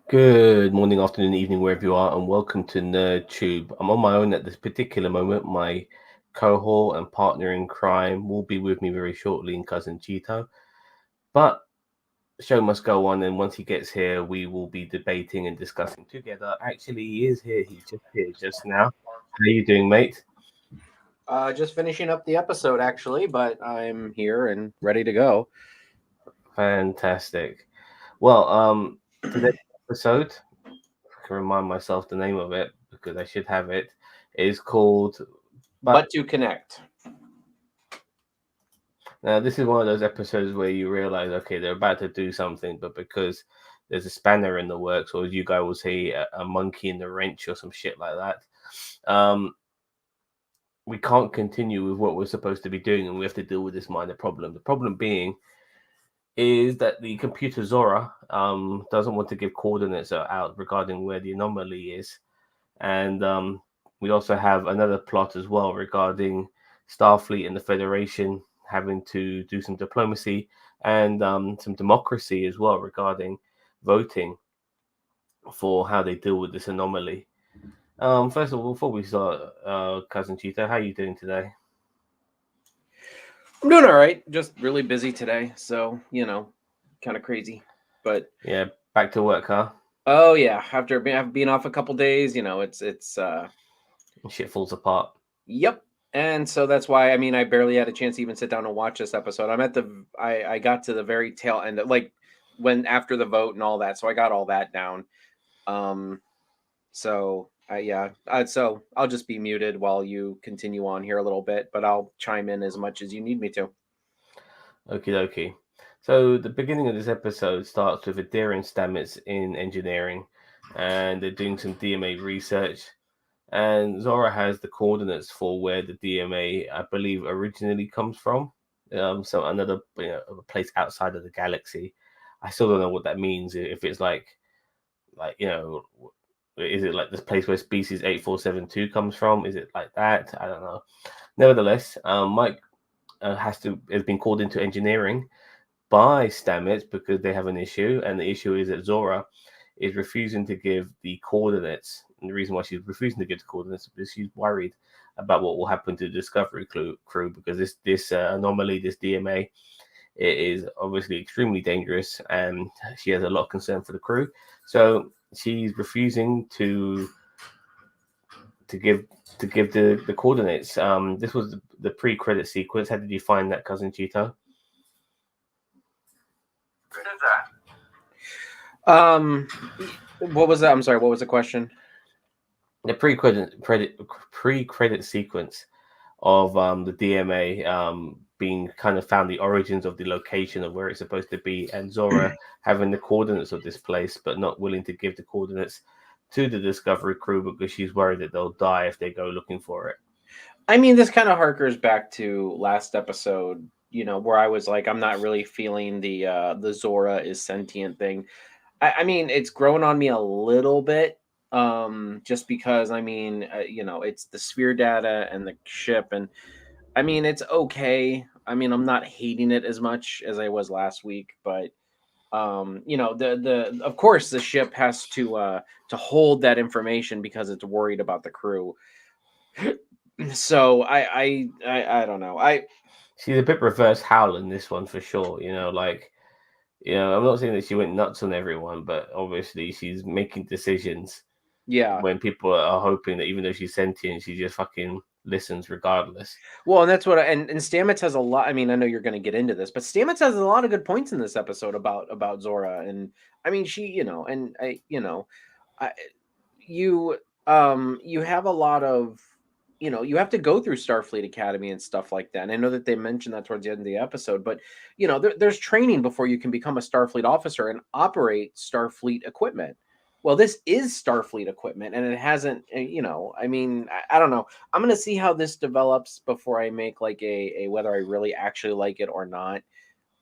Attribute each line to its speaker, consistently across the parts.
Speaker 1: Good morning, afternoon, evening, wherever you are, and welcome to NerdTube. I'm on my own at this particular moment. My cohort and partner in crime will be with me very shortly in Cousin Cheeto. But the show must go on, and once he gets here, we will be debating and discussing together. Actually, he is here. He's just here just now. How you doing, mate?
Speaker 2: Just finishing up the episode, actually, but I'm here and ready to go.
Speaker 1: Fantastic. Well, today's episode, I can remind myself the name of it because I should have it, is called But
Speaker 2: But to connect.
Speaker 1: Now, this is one of those episodes where you realize, okay, they're about to do something, but because there's a spanner in the works, or as you guys will say, a monkey in the wrench, or some shit like that, we can't continue with what we're supposed to be doing, and we have to deal with this minor problem. The problem being is that the computer Zora doesn't want to give coordinates out regarding where the anomaly is, and we also have another plot as well regarding Starfleet and the Federation having to do some diplomacy and some democracy as well regarding voting for how they deal with this anomaly. First of all, before we start, Cousin Cheetah, how are you doing today?
Speaker 2: I'm doing all right. Just really busy today, so kind of crazy. But
Speaker 1: Yeah, back to work, huh?
Speaker 2: oh yeah, after being off a couple days, it's
Speaker 1: Shit falls apart.
Speaker 2: yep. And so that's why I barely had a chance to even sit down and watch this episode. I got to the very tail end of, like, when after the vote and all that, so I got all that down. Um, So yeah, so I'll just be muted while you continue on here a little bit, but I'll chime in as much as you need me to.
Speaker 1: Okie dokie. So the beginning of this episode starts with Adira and Stamets in engineering, and they're doing some DMA research. And Zora has the coordinates for where the DMA, I believe, originally comes from. So another a place outside of the galaxy. I still don't know what that means. If it's like is it like this place where species 8472 comes from? Is it like that? I don't know. Nevertheless, Mike has been called into engineering by Stamets because they have an issue, and the issue is that Zora is refusing to give the coordinates. And the reason why she's refusing to give the coordinates is because she's worried about what will happen to the Discovery crew because this anomaly, this DMA, it is obviously extremely dangerous, and she has a lot of concern for the crew. So she's refusing to give the coordinates. This was the pre-credit sequence. How did you find that, Cousin Cheeto?
Speaker 2: Um, what was that? I'm sorry. What was the question?
Speaker 1: The pre-credit sequence of the DMA being kind of found the origins of the location of where it's supposed to be, and Zora having the coordinates of this place, but not willing to give the coordinates to the Discovery crew because she's worried that they'll die if they go looking for it.
Speaker 2: This kind of harkers back to last episode, where I was like, I'm not really feeling the Zora is sentient thing. It's growing on me a little bit, just because it's the sphere data and the ship, and it's okay. I'm not hating it as much as I was last week, but the of course the ship has to hold that information because it's worried about the crew. So I don't know.
Speaker 1: She's a bit reverse Howl in this one for sure. I'm not saying that she went nuts on everyone, but obviously she's making decisions
Speaker 2: Yeah.
Speaker 1: when people are hoping that even though she's sentient, she just fucking listens regardless.
Speaker 2: Well, and that's what and Stamets has a lot. I know you're going to get into this, but Stamets has a lot of good points in this episode about Zora, and she, and I you you have a lot of, you have to go through Starfleet Academy and stuff like that. And I know that they mentioned that towards the end of the episode, but there's training before you can become a Starfleet officer and operate Starfleet equipment. Well, this is Starfleet equipment, and it hasn't. I don't know. I'm gonna see how this develops before I make like a whether I really actually like it or not.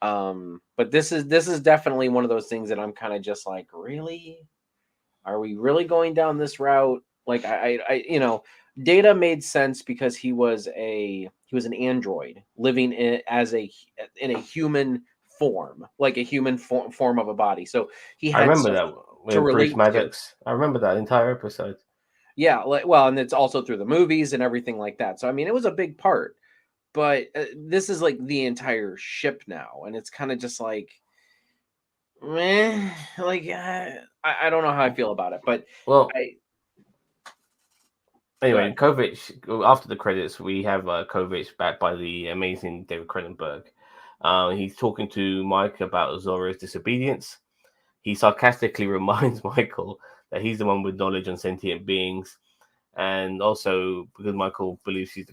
Speaker 2: But this is definitely one of those things that I'm kind of just like, really, are we really going down this route? Like Data made sense because he was an android living in a human form, like a human form of a body. So he
Speaker 1: I
Speaker 2: had
Speaker 1: remember
Speaker 2: stuff.
Speaker 1: that
Speaker 2: to
Speaker 1: with Bruce
Speaker 2: relate to.
Speaker 1: Maddox. I remember that entire episode.
Speaker 2: Yeah, like, well, and it's also through the movies and everything like that. So I mean, it was a big part. But this is like the entire ship now, and it's kind of just like, meh, like I don't know how I feel about it, but
Speaker 1: Well,
Speaker 2: I go
Speaker 1: anyway,
Speaker 2: ahead.
Speaker 1: Kovic. After the credits, we have Kovic backed by the amazing David Cronenberg. He's talking to Mike about Zora's disobedience. He sarcastically reminds Michael that he's the one with knowledge on sentient beings, and also because Michael believes she's,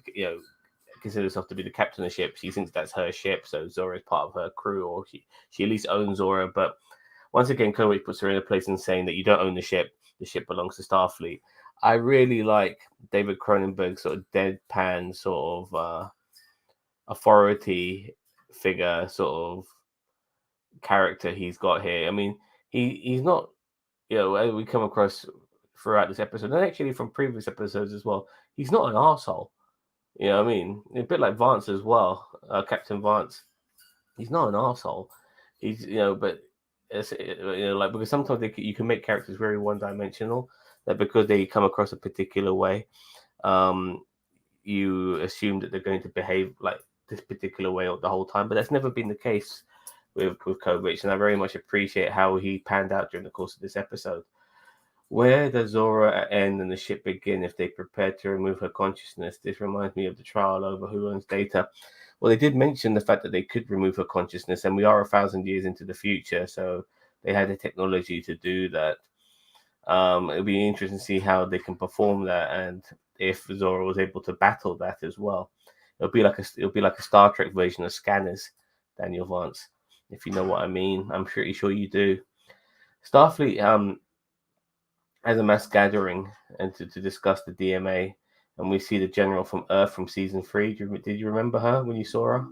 Speaker 1: considers herself to be the captain of the ship, she thinks that's her ship, so Zora is part of her crew, or she at least owns Zora. But once again, Kovic puts her in a place and saying that you don't own the ship belongs to Starfleet. I really like David Cronenberg's sort of deadpan sort of authority figure sort of character he's got here. I mean, he's not, we come across throughout this episode, and actually from previous episodes as well, he's not an asshole. You know what I mean? A bit like Vance as well, Captain Vance. He's not an asshole. He's, but it's, like, because sometimes you can make characters very one dimensional, that because they come across a particular way, um, you assume that they're going to behave like this particular way the whole time. But that's never been the case with Kovic, and I very much appreciate how he panned out during the course of this episode. Where does Zora end and the ship begin if they prepare to remove her consciousness? This reminds me of the trial over who owns data. Well, they did mention the fact that they could remove her consciousness, and we are 1,000 years into the future, so they had the technology to do that. It'll be interesting to see how they can perform that, and if Zora was able to battle that as well. It'll be like a Star Trek version of Scanners, Daniel Vance, if you know what I mean. I'm pretty sure you do. Starfleet has a mass gathering and to discuss the DMA, and we see the general from Earth from season 3. Did you remember her when you saw her?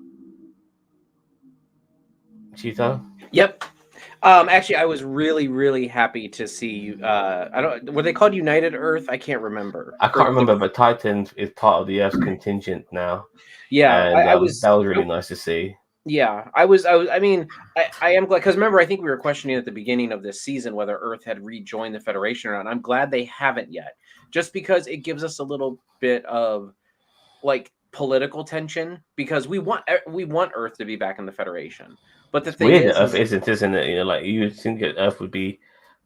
Speaker 1: Cheeto?
Speaker 2: Yep. Actually, I was really, really happy to see. I don't. Were they called United Earth? I can't remember.
Speaker 1: I
Speaker 2: Or
Speaker 1: can't remember, but Titan is part of the Earth's contingent now,
Speaker 2: yeah,
Speaker 1: and
Speaker 2: I
Speaker 1: that
Speaker 2: was.
Speaker 1: was really nice to see.
Speaker 2: Yeah, I was. I mean, I am glad because remember, I think we were questioning at the beginning of this season whether Earth had rejoined the Federation or not. And I'm glad they haven't yet, just because it gives us a little bit of like political tension because we want Earth to be back in the Federation. But the
Speaker 1: It's
Speaker 2: thing
Speaker 1: weird that Earth
Speaker 2: is
Speaker 1: isn't it? Like you would think that Earth would be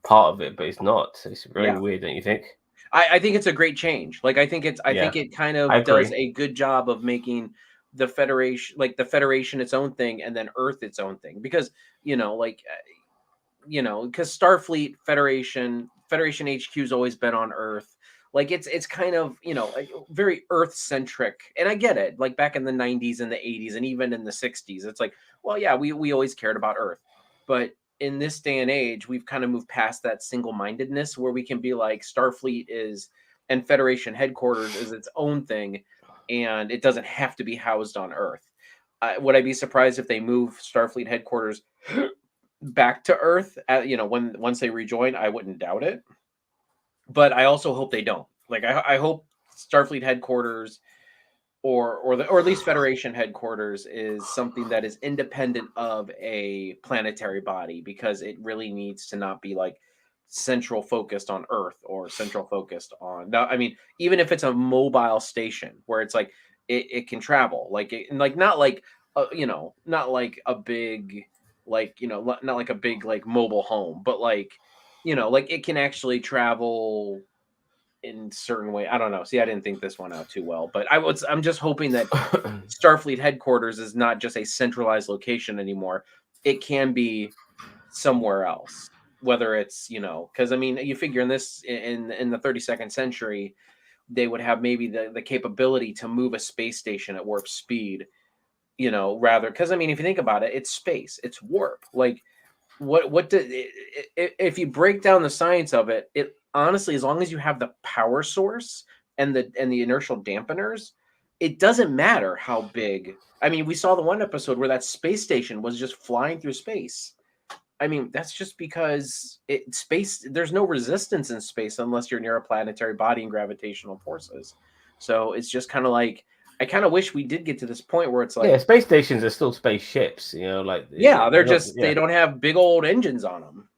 Speaker 1: part of it, but it's not. It's very
Speaker 2: yeah,
Speaker 1: weird, don't you think?
Speaker 2: I think it's a great change. Like I
Speaker 1: Yeah,
Speaker 2: think it kind
Speaker 1: I
Speaker 2: of does
Speaker 1: agree.
Speaker 2: a good job of making the Federation its own thing and then Earth its own thing because like because Starfleet Federation HQ's always been on Earth. Like it's kind of like, very Earth centric, and I get it. Like back in the '90s and the '80s, and even in the '60s, it's like, well, yeah, we always cared about Earth, but in this day and age, we've kind of moved past that single mindedness where we can be like Starfleet is and Federation headquarters is its own thing, and it doesn't have to be housed on Earth. Would I be surprised if they move Starfleet headquarters back to Earth, when once they rejoin? I wouldn't doubt it, but I also hope they don't. Like I hope Starfleet headquarters or at least Federation headquarters is something that is independent of a planetary body because it really needs to not be like central focused on Earth or central focused on. Now, I mean, even if it's a mobile station where it's like it can travel, like like not like not like a big not like a big like mobile home, but like like it can actually travel in certain way. I don't know. See, I didn't think this one out too well, but I'm just hoping that Starfleet headquarters is not just a centralized location anymore. It can be somewhere else, whether it's because I mean, you figure in the 32nd century, they would have maybe the capability to move a space station at warp speed, rather because I mean, if you think about it, it's space, it's warp. Like if you break down the science of it, it honestly, as long as you have the power source and the inertial dampeners, it doesn't matter how big. I mean, we saw the one episode where that space station was just flying through space. I mean, that's just because space, there's no resistance in space unless you're near a planetary body and gravitational forces. So it's just kind of like I kind of wish we did get to this point where it's
Speaker 1: Yeah,
Speaker 2: like,
Speaker 1: space stations are still spaceships.
Speaker 2: yeah,
Speaker 1: They're not.
Speaker 2: they
Speaker 1: Yeah,
Speaker 2: don't have big old engines on them.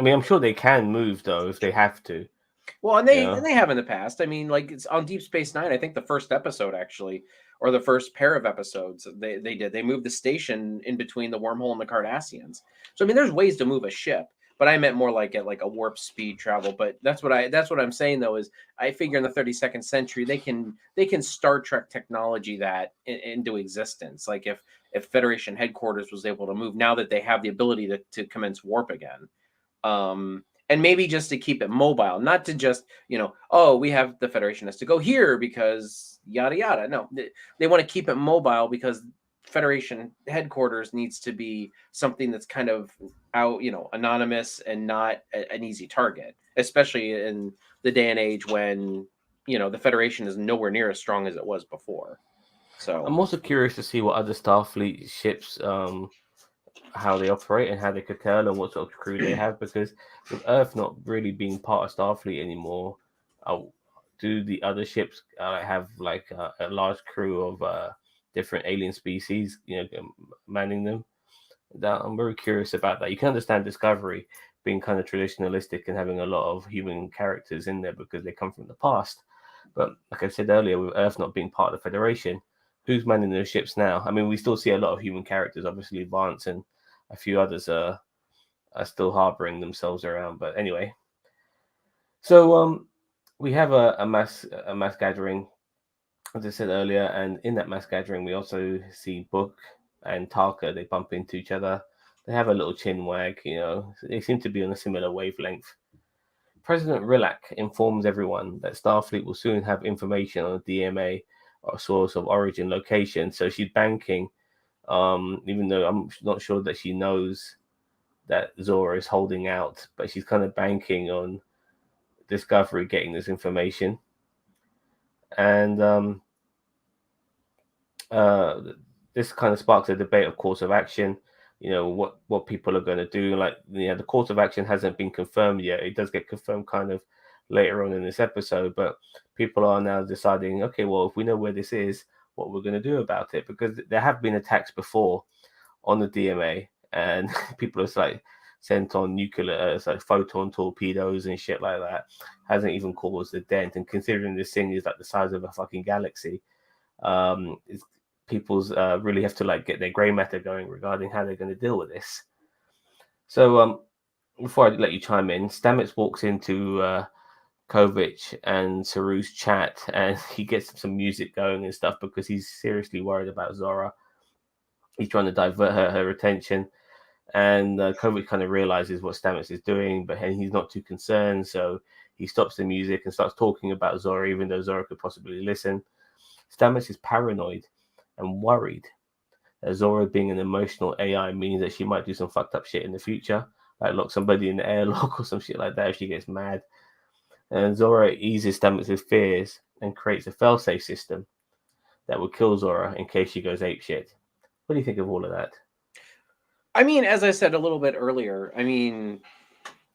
Speaker 1: I mean, I'm sure they can move though if they have to.
Speaker 2: Well, and
Speaker 1: You
Speaker 2: they and
Speaker 1: know,
Speaker 2: they have in the past. I mean, like it's on Deep Space Nine. I think the first episode actually, or the first pair of episodes, they did. They moved the station in between the wormhole and the Cardassians. So I mean, there's ways to move a ship. But I meant more like at like a warp speed travel. But that's what I'm saying though is I figure in the 32nd century they can Star Trek technology that into existence. Like if Federation headquarters was able to move now that they have the ability to commence warp again, and maybe just to keep it mobile, not to just oh, we have the Federation has to go here because yada yada. No, they want to keep it mobile because Federation headquarters needs to be something that's kind of out, anonymous and not an easy target, especially in the day and age when the Federation is nowhere near as strong as it was before. So
Speaker 1: I'm also curious to see what other Starfleet ships how they operate and how they could tell and what sort of crew they have because with Earth not really being part of Starfleet anymore, uh, do the other ships have like a large crew of different alien species, manning them? That I'm very curious about that. You can understand Discovery being kind of traditionalistic and having a lot of human characters in there because they come from the past. But like I said earlier, with Earth not being part of the Federation, who's manning those ships now? I mean, we still see a lot of human characters, obviously Vance and a few others are still harboring themselves around. But anyway, so we have a mass gathering, as I said earlier, and in that mass gathering, we also see Book and Tarka. They bump into each other. They have a little chin wag. They seem to be on a similar wavelength. President Rilak informs everyone that Starfleet will soon have information on the DMA or source of origin location. So she's banking, even though I'm not sure that she knows that Zora is holding out, but she's kind of banking on Discovery getting this information. And uh, this kind of sparks a debate of course of action. What people are going to do. Like, the course of action hasn't been confirmed yet. It does get confirmed kind of later on in this episode, but people are now deciding, okay, well, if we know where this is, what we're going to do about it, because there have been attacks before on the DMA, and people are like sent on nuclear, like photon torpedoes and shit like that. Hasn't even caused a dent, and considering this thing is like the size of a fucking galaxy, it's, people's really have to like get their grey matter going regarding how they're going to deal with this. So before I let you chime in, Stamets walks into Kovic and Saru's chat, and he gets some music going and stuff because he's seriously worried about Zora. He's trying to divert her attention, and Kovic kind of realizes what Stamets is doing, but he's not too concerned, so he stops the music and starts talking about Zora, even though Zora could possibly listen. Stamets is paranoid and worried that Zora being an emotional AI means that she might do some fucked up shit in the future, like lock somebody in the airlock or some shit like that if she gets mad. And Zora eases Stamets' fears and creates a failsafe system that will kill Zora in case she goes apeshit. What do you think of all of that?
Speaker 2: I mean, as I said a little bit earlier, I mean,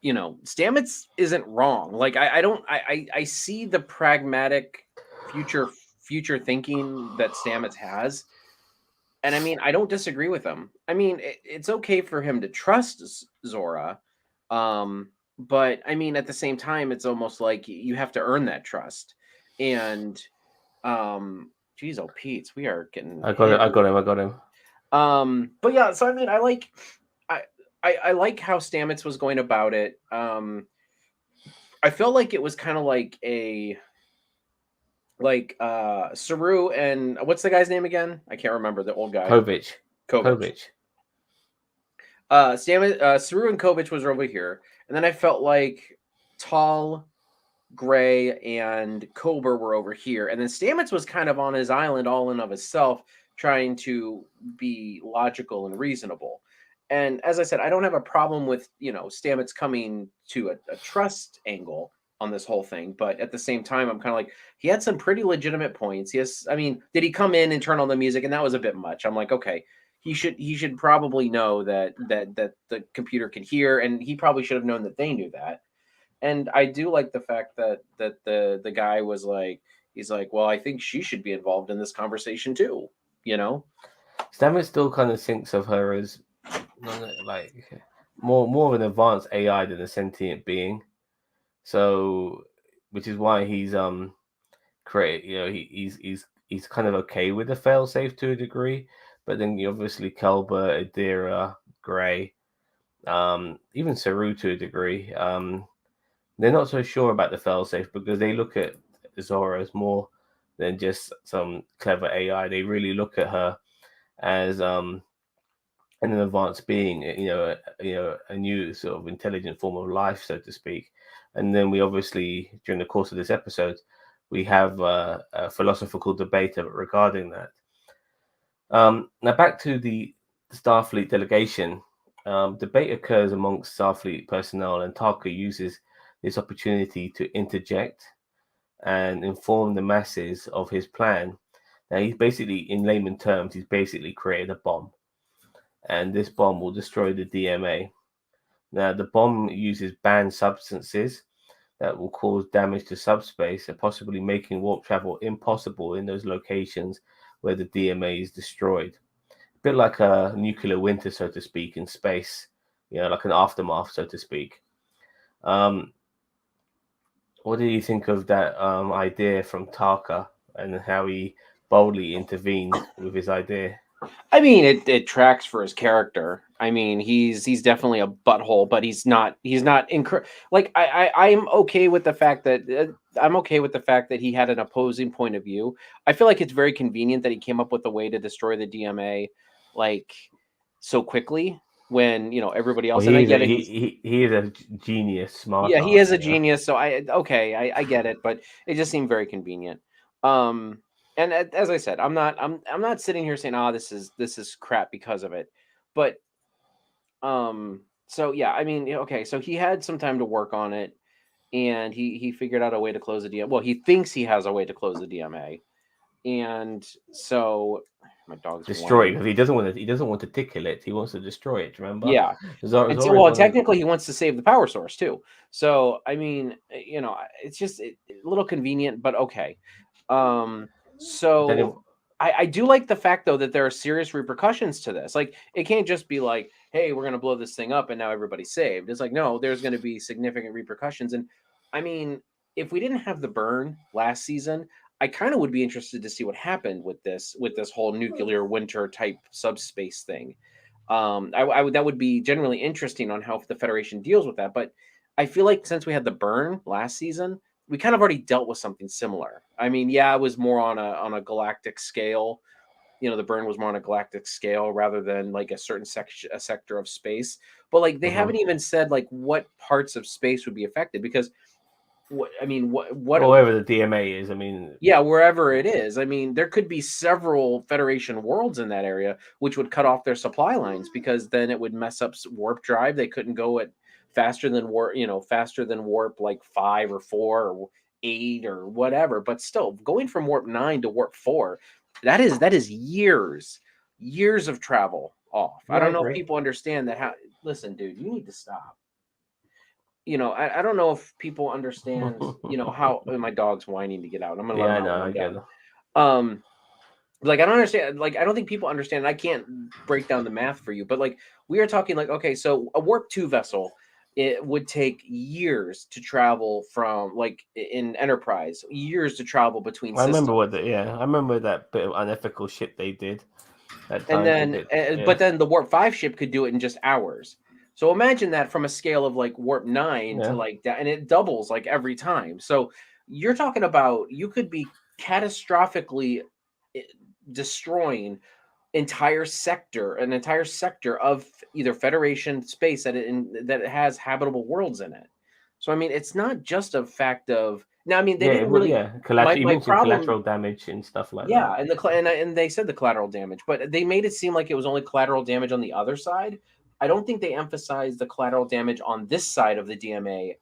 Speaker 2: Stamets isn't wrong. Like I don't I see the pragmatic future future thinking that Stamets has. And I mean, I don't disagree with him. I mean, it's okay for him to trust Zora. But I mean, at the same time, it's almost like you have to earn that trust. And geez, oh Pete's, we are getting
Speaker 1: I got it. I
Speaker 2: hammered.
Speaker 1: got him. I got him.
Speaker 2: But yeah, so I mean, I I like how Stamets was going about it. I felt like it was kind of like a Saru and what's the guy's name again? I can't remember the old guy.
Speaker 1: Kovic.
Speaker 2: Kovic.
Speaker 1: Kovic.
Speaker 2: Saru and Kovic was over here, and then I felt like Tall, Gray, and Kober were over here, and then Stamets was kind of on his island, all in of himself, trying to be logical and reasonable. And as I said, I don't have a problem with Stamets coming to a trust angle on this whole thing, but at the same time, I'm kind of like he had some pretty legitimate points. Yes, I mean, did he come in and turn on the music, and that was a bit much? I'm like, okay, he should probably know that the computer can hear, and he probably should have known that they knew that. And I do like the fact that the guy was like, he's like, well, I think she should be involved in this conversation too, you know?
Speaker 1: Stamets still kind of thinks of her as like more of an advanced AI than a sentient being. So, which is why he's create. You know, he's kind of okay with the failsafe to a degree, but then you obviously Kelber, Adira, Gray, even Saru to a degree. They're not so sure about the failsafe because they look at Zora as more than just some clever AI. They really look at her as an advanced being, a new sort of intelligent form of life, so to speak. And then we obviously, during the course of this episode, we have a philosophical debate regarding that. Now, back to the Starfleet delegation. Debate occurs amongst Starfleet personnel, and Tarka uses this opportunity to interject and inform the masses of his plan. Now, he's basically, in layman terms, he's basically created a bomb, and this bomb will destroy the DMA. Now, the bomb uses banned substances that will cause damage to subspace and possibly making warp travel impossible in those locations where the DMA is destroyed. A bit like a nuclear winter, so to speak, in space, like an aftermath, so to speak. Um, what do you think of that idea from Tarka and how he boldly intervened with his idea?
Speaker 2: I mean, it tracks for his character. I mean, he's definitely a butthole, but he's not like I'm okay with the fact that he had an opposing point of view. I feel like it's very convenient that he came up with a way to destroy the DMA like so quickly when everybody
Speaker 1: Well,
Speaker 2: else. And
Speaker 1: he
Speaker 2: I
Speaker 1: is a
Speaker 2: get it. He's
Speaker 1: he is a genius, smart
Speaker 2: Yeah, he is
Speaker 1: ass.
Speaker 2: a genius. So I get it, but it just seemed very convenient. Um, and as I said, I'm not sitting here saying, "Ah, this is crap" because of it. But so yeah, I mean, okay, so he had some time to work on it, and he figured out a way to close the DM. Well, he thinks he has a way to close the DMA, and so my dog's
Speaker 1: Destroy it
Speaker 2: whining.
Speaker 1: because he doesn't want to tickle it. He wants to destroy it. Remember,
Speaker 2: Yeah, and so
Speaker 1: Zora is
Speaker 2: well,
Speaker 1: one of
Speaker 2: technically, he wants to save the power source too. So I mean, it's just a little convenient, but okay. Um,
Speaker 1: then if,
Speaker 2: so I do like the fact though that there are serious repercussions to this. Like, it can't just be like, hey, we're gonna blow this thing up and now everybody's saved. It's like, no, there's gonna be significant repercussions. And I mean, if we didn't have the burn last season, I kind of would be interested to see what happened with this whole nuclear winter type subspace thing. I would that would be generally interesting on how the Federation deals with that. But I feel like since we had the burn last season, we kind of already dealt with something similar. I mean, yeah, it was more on a galactic scale. The burn was more on a galactic scale rather than like a certain section, a sector of space. But like, they
Speaker 1: mhm.
Speaker 2: haven't even said like what parts of space would be affected because what I mean, what
Speaker 1: Or wherever the DMA is, I mean,
Speaker 2: yeah, wherever it is. I mean, there could be several Federation worlds in that area, which would cut off their supply lines because then it would mess up warp drive. They couldn't go at faster than warp like 5 or 4 or 8 or whatever. But still, going from warp 9 to warp 4, that is years of travel off. I
Speaker 1: yeah, I
Speaker 2: don't know if
Speaker 1: agree.
Speaker 2: people understand that. How Listen, dude, you need to stop. I don't know if people understand, how my dog's whining to get out. I'm gonna let
Speaker 1: Yeah,
Speaker 2: him
Speaker 1: I
Speaker 2: out
Speaker 1: know.
Speaker 2: when
Speaker 1: I
Speaker 2: I'm
Speaker 1: get
Speaker 2: done.
Speaker 1: it.
Speaker 2: Um, like, I don't understand. Like, I don't think people understand. I can't break down the math for you, but like, we are talking like, okay, so a warp 2 vessel, it would take years to travel from, like, in Enterprise, years to travel between systems.
Speaker 1: I remember that bit of unethical shit they did at
Speaker 2: And
Speaker 1: times. A
Speaker 2: then,
Speaker 1: bit,
Speaker 2: but
Speaker 1: yeah,
Speaker 2: then the warp 5 ship could do it in just hours. So imagine that from a scale of like warp 9 to
Speaker 1: yeah,
Speaker 2: like that, and it doubles like every time. So you're talking about, you could be catastrophically eh, destroying an entire sector of either Federation space that it has habitable worlds in it. So I mean, it's not just a fact of now. I mean, they
Speaker 1: yeah.
Speaker 2: didn't really.
Speaker 1: Yeah.
Speaker 2: My
Speaker 1: You
Speaker 2: my
Speaker 1: mentioned
Speaker 2: problem,
Speaker 1: collateral damage and stuff like that.
Speaker 2: yeah, and and they said the collateral damage, but they made it seem like it was only collateral damage on the other side. I don't think they emphasized the collateral damage on this side of the DMA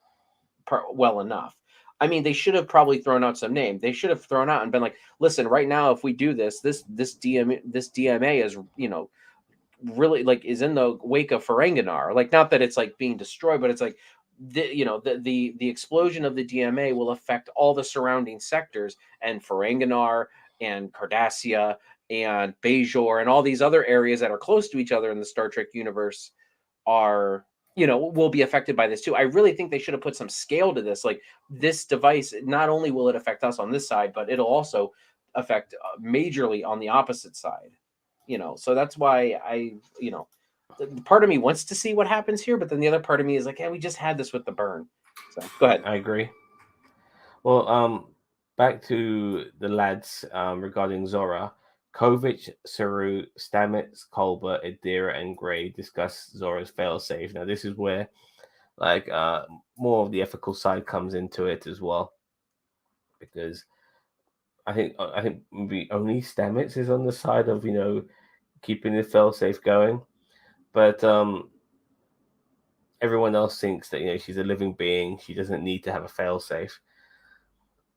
Speaker 2: well enough. I mean, they should have probably thrown out some name. They should have thrown out and been like, "Listen, right now, if we do this DMA is really like is in the wake of Ferenginar. Like, not that it's like being destroyed, but it's like the explosion of the DMA will affect all the surrounding sectors and Ferenginar and Cardassia and Bajor and all these other areas that are close to each other in the Star Trek universe are." will be affected by this too. I really think they should have put some scale to this. Like, this device, not only will it affect us on this side, but it'll also affect majorly on the opposite side. So that's why the part of me wants to see what happens here, but then the other part of me is like, yeah, we just had this with the burn. So go ahead.
Speaker 1: I agree. Well, back to the lads regarding Zora. Kovic, Saru, Stamets, Colbert, Adira, and Gray discuss Zora's failsafe. Now, this is where like more of the ethical side comes into it as well, because I think maybe only Stamets is on the side of keeping the failsafe going, but everyone else thinks that she's a living being. She doesn't need to have a failsafe.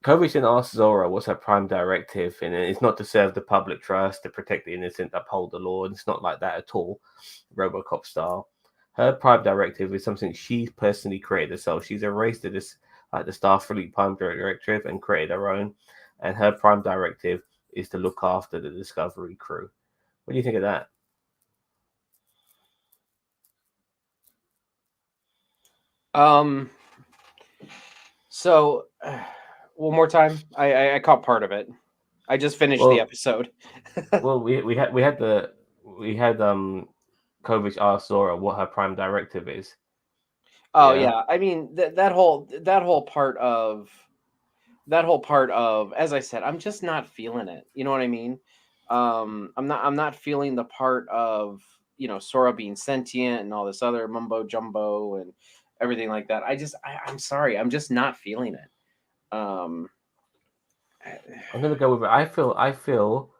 Speaker 1: Kovic then asks Zora what's her prime directive, and it's not to serve the public trust, to protect the innocent, uphold the law. And it's not like that at all, RoboCop style. Her prime directive is something she's personally created herself. She's erased this like the Starfleet prime directive and created her own. And her prime directive is to look after the Discovery crew. What do you think of that?
Speaker 2: So one more time. I caught part of it. I just finished the
Speaker 1: Well,
Speaker 2: episode.
Speaker 1: well, we had Kovic ask Zora what her prime directive is.
Speaker 2: Oh
Speaker 1: Yeah,
Speaker 2: yeah, I mean that whole part of, as I said, I'm just not feeling it. You know what I mean? I'm not feeling the part of Sora being sentient and all this other mumbo jumbo and everything like that. I'm sorry, I'm just not feeling it.
Speaker 1: I'm gonna go with it. I feel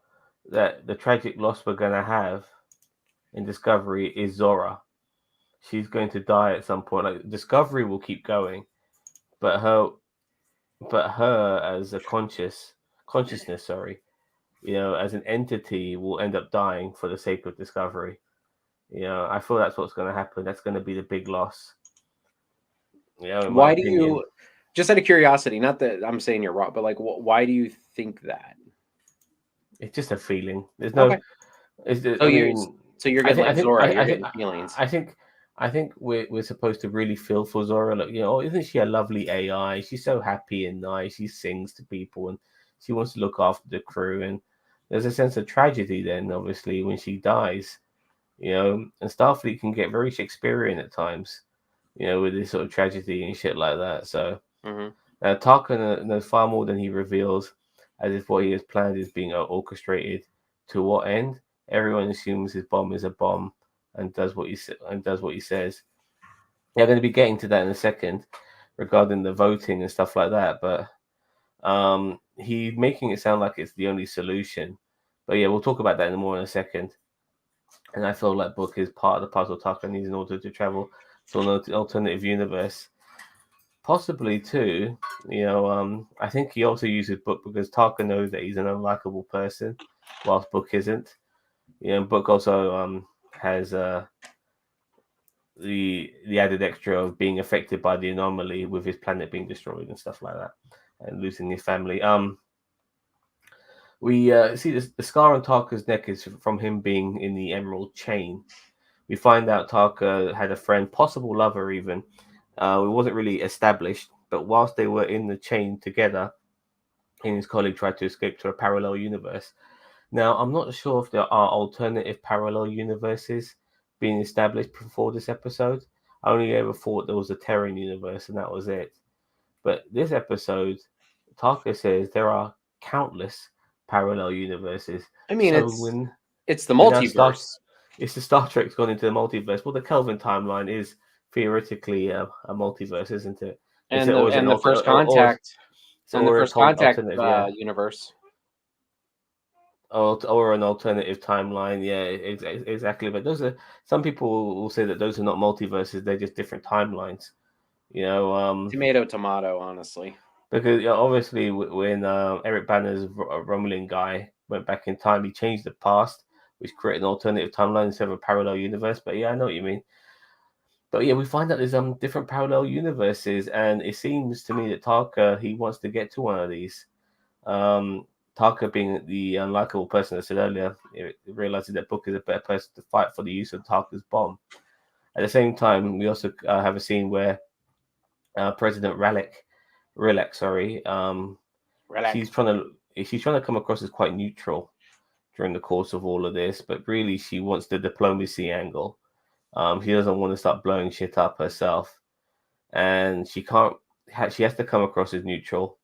Speaker 1: that the tragic loss we're gonna have in Discovery is Zora. She's going to die at some point. Like Discovery will keep going, but her as a consciousness, sorry, as an entity will end up dying for the sake of Discovery. I feel that's what's going to happen. That's going to be the big loss. In my
Speaker 2: Why do
Speaker 1: opinion,
Speaker 2: you, just out of curiosity, not that I'm saying you're wrong, but like, why do you think that?
Speaker 1: it's just a feeling. There's
Speaker 2: Okay,
Speaker 1: no. It's.
Speaker 2: so
Speaker 1: I
Speaker 2: you're
Speaker 1: mean,
Speaker 2: so you're
Speaker 1: I
Speaker 2: getting
Speaker 1: think. I
Speaker 2: like
Speaker 1: think.
Speaker 2: Zora,
Speaker 1: I,
Speaker 2: you're
Speaker 1: I think.
Speaker 2: getting feelings.
Speaker 1: I think we're supposed to really feel for Zora. Like, isn't she a lovely AI? She's so happy and nice. She sings to people and she wants to look after the crew. And there's a sense of tragedy then, obviously, when she dies. And Starfleet can get very Shakespearean at times. With this sort of tragedy and shit like that. So
Speaker 2: Hmm.
Speaker 1: Tarkin knows far more than he reveals, as if what he has planned is being orchestrated. To what end? Everyone assumes his bomb is a bomb, and does what he says. Yeah, I'm going to be getting to that in a second, regarding the voting and stuff like that. But he's making it sound like it's the only solution. But yeah, we'll talk about that more in a second. And I feel like Book is part of the puzzle Tarkin needs in order to travel to an alternative universe. Possibly too, I think he also uses Book because Tarkin knows that he's an unlikable person, whilst Book isn't. Book also has the added extra of being affected by the anomaly with his planet being destroyed and stuff like that, and losing his family. We see the scar on Tarka's neck is from him being in the Emerald Chain. We find out Tarka had a friend, possible lover even. It wasn't really established, but whilst they were in the chain together, he and his colleague tried to escape to a parallel universe. Now, I'm not sure if there are alternative parallel universes being established before this episode. I only ever thought there was a Terran universe and that was it. But this episode, Taka says there are countless parallel universes.
Speaker 2: I mean,
Speaker 1: So
Speaker 2: it's the
Speaker 1: when now Star,
Speaker 2: multiverse,
Speaker 1: it's the Star Trek's gone into the multiverse. Well, the Kelvin timeline is theoretically a multiverse, isn't it? Is
Speaker 2: and
Speaker 1: it
Speaker 2: the
Speaker 1: or is it
Speaker 2: and
Speaker 1: an
Speaker 2: the
Speaker 1: alter
Speaker 2: first
Speaker 1: or
Speaker 2: contact and the
Speaker 1: or a
Speaker 2: first contact
Speaker 1: alternative? Yeah,
Speaker 2: universe.
Speaker 1: or an alternative timeline. Yeah, exactly. But those are some people will say that those are not multiverses; they're just different timelines. You know,
Speaker 2: Tomato, tomato. Honestly,
Speaker 1: because obviously when Eric Banner's Romulan guy went back in time, he changed the past, which created an alternative timeline instead of a parallel universe. But yeah, I know what you mean. But yeah, we find out there's different parallel universes, and it seems to me that Tarka he wants to get to one of these. Um, Tarka, being the unlikable person I said earlier, it realizes that Book is a better person to fight for the use of Tarka's bomb. At the same time, we also have a scene where President Rilek, sorry, she's
Speaker 2: Relax.
Speaker 1: trying she's trying to come across as quite neutral during the course of all of this, but really she wants the diplomacy angle. She doesn't want to start blowing shit up herself, and she can't. She has to come across as neutral.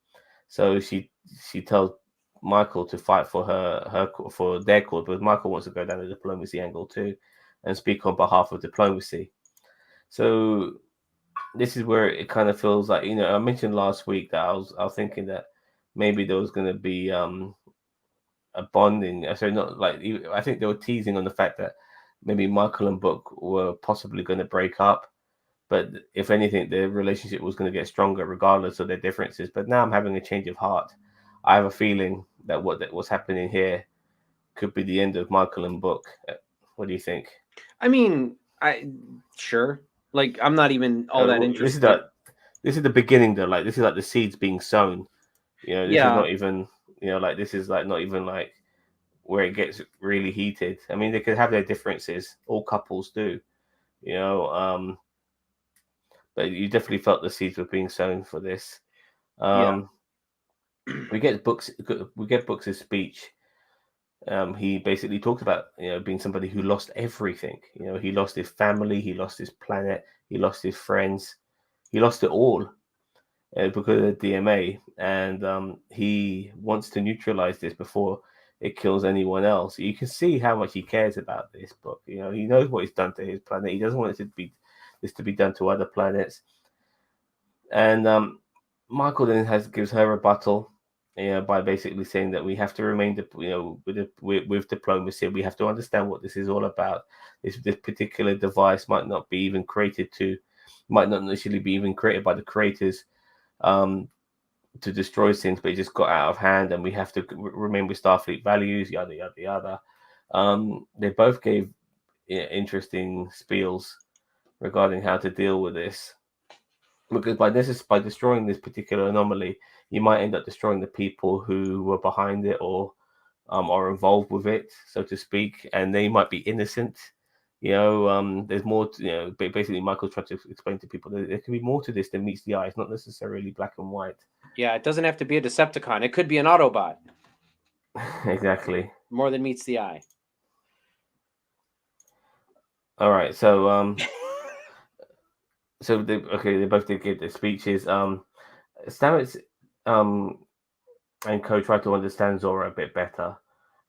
Speaker 1: So she tells Michael to fight for for their cause, but Michael wants to go down the diplomacy angle too, and speak on behalf of diplomacy. So this is where it kind of feels like, I mentioned last week that I was thinking that maybe there was going to be a bonding. So not like, I think they were teasing on the fact that maybe Michael and Book were possibly going to break up, but if anything, their relationship was going to get stronger regardless of their differences. But now I'm having a change of heart. I have a feeling that what's happening here could be the end of Michael and Book. What do you think?
Speaker 2: I mean, I sure. Like, I'm not even all that
Speaker 1: This is
Speaker 2: interested.
Speaker 1: the beginning though. Like, this is like the seeds being sown. This is
Speaker 2: Yeah,
Speaker 1: not even, like, this is like not even like where it gets really heated. I mean, they could have their differences. All couples do, you know. But you definitely felt the seeds were being sown for this.
Speaker 2: yeah,
Speaker 1: Um, we get Books' speech. He basically talked about, being somebody who lost everything. He lost his family, he lost his planet, he lost his friends, he lost it all because of the DMA, and he wants to neutralize this before it kills anyone else. You can see how much he cares about this book. He knows what he's done to his planet. He doesn't want it to be this to be done to other planets. And Michael then gives her a rebuttal, by basically saying that we have to remain, with diplomacy. We have to understand what this is all about. This particular device might not necessarily be even created by the creators, um, to destroy things, but it just got out of hand, and we have to remember Starfleet values, yada yada yada. They both gave, interesting spiels regarding how to deal with this, because by destroying this particular anomaly, you might end up destroying the people who were behind it, or are involved with it, so to speak, and they might be innocent. There's more. Basically, Michael's trying to explain to people that there can be more to this than meets the eye. It's not necessarily black and white.
Speaker 2: yeah. It doesn't have to be a Decepticon. It could be an Autobot.
Speaker 1: Exactly.
Speaker 2: More than meets the eye.
Speaker 1: All right. They both did give their speeches. Stamets um and Co try to understand Zora a bit better,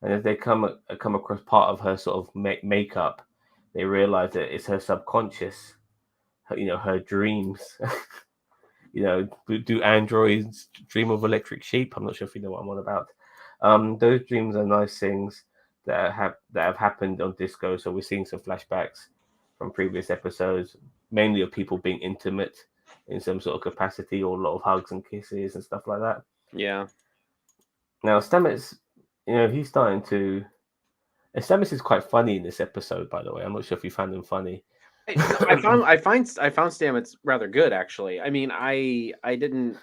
Speaker 1: and as they come across part of her sort of makeup, they realize that it's her subconscious, her dreams. Do androids dream of electric sheep? I'm not sure if you know what I'm on about. Those dreams are nice things that have happened on Disco. So we're seeing some flashbacks from previous episodes, mainly of people being intimate in some sort of capacity, or a lot of hugs and kisses and stuff like that.
Speaker 2: Yeah.
Speaker 1: Now Stamets, he's starting to. And Stamets is quite funny in this episode, by the way. I'm not sure if you found him funny.
Speaker 2: No, I found Stamets rather good, actually. I mean, I didn't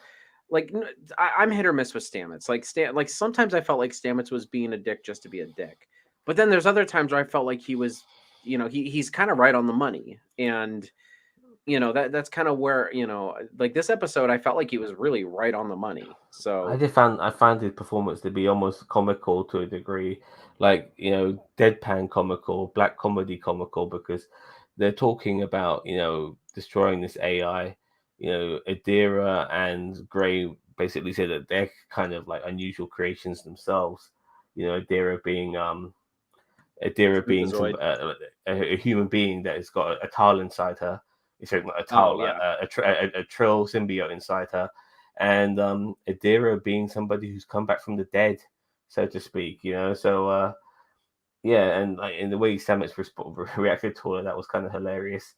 Speaker 2: like. I'm hit or miss with Stamets. Like sometimes I felt like Stamets was being a dick just to be a dick, but then there's other times where I felt like he was, he's kind of right on the money, and that's kind of where, like this episode, I felt like he was really right on the money. So
Speaker 1: I found his performance to be almost comical to a degree, like, deadpan comical, black comedy comical, because they're talking about, destroying this AI. Adira and Gray basically say that they're kind of like unusual creations themselves. Adira being some
Speaker 2: Freakazoid.
Speaker 1: a human being that has got a Tal inside her. Sorry, not a
Speaker 2: Oh
Speaker 1: Tal,
Speaker 2: yeah,
Speaker 1: a Trill symbiote inside her, and Adira being somebody who's come back from the dead, so to speak. So yeah, and like in the way Stamets reacted to her, that was kind of hilarious.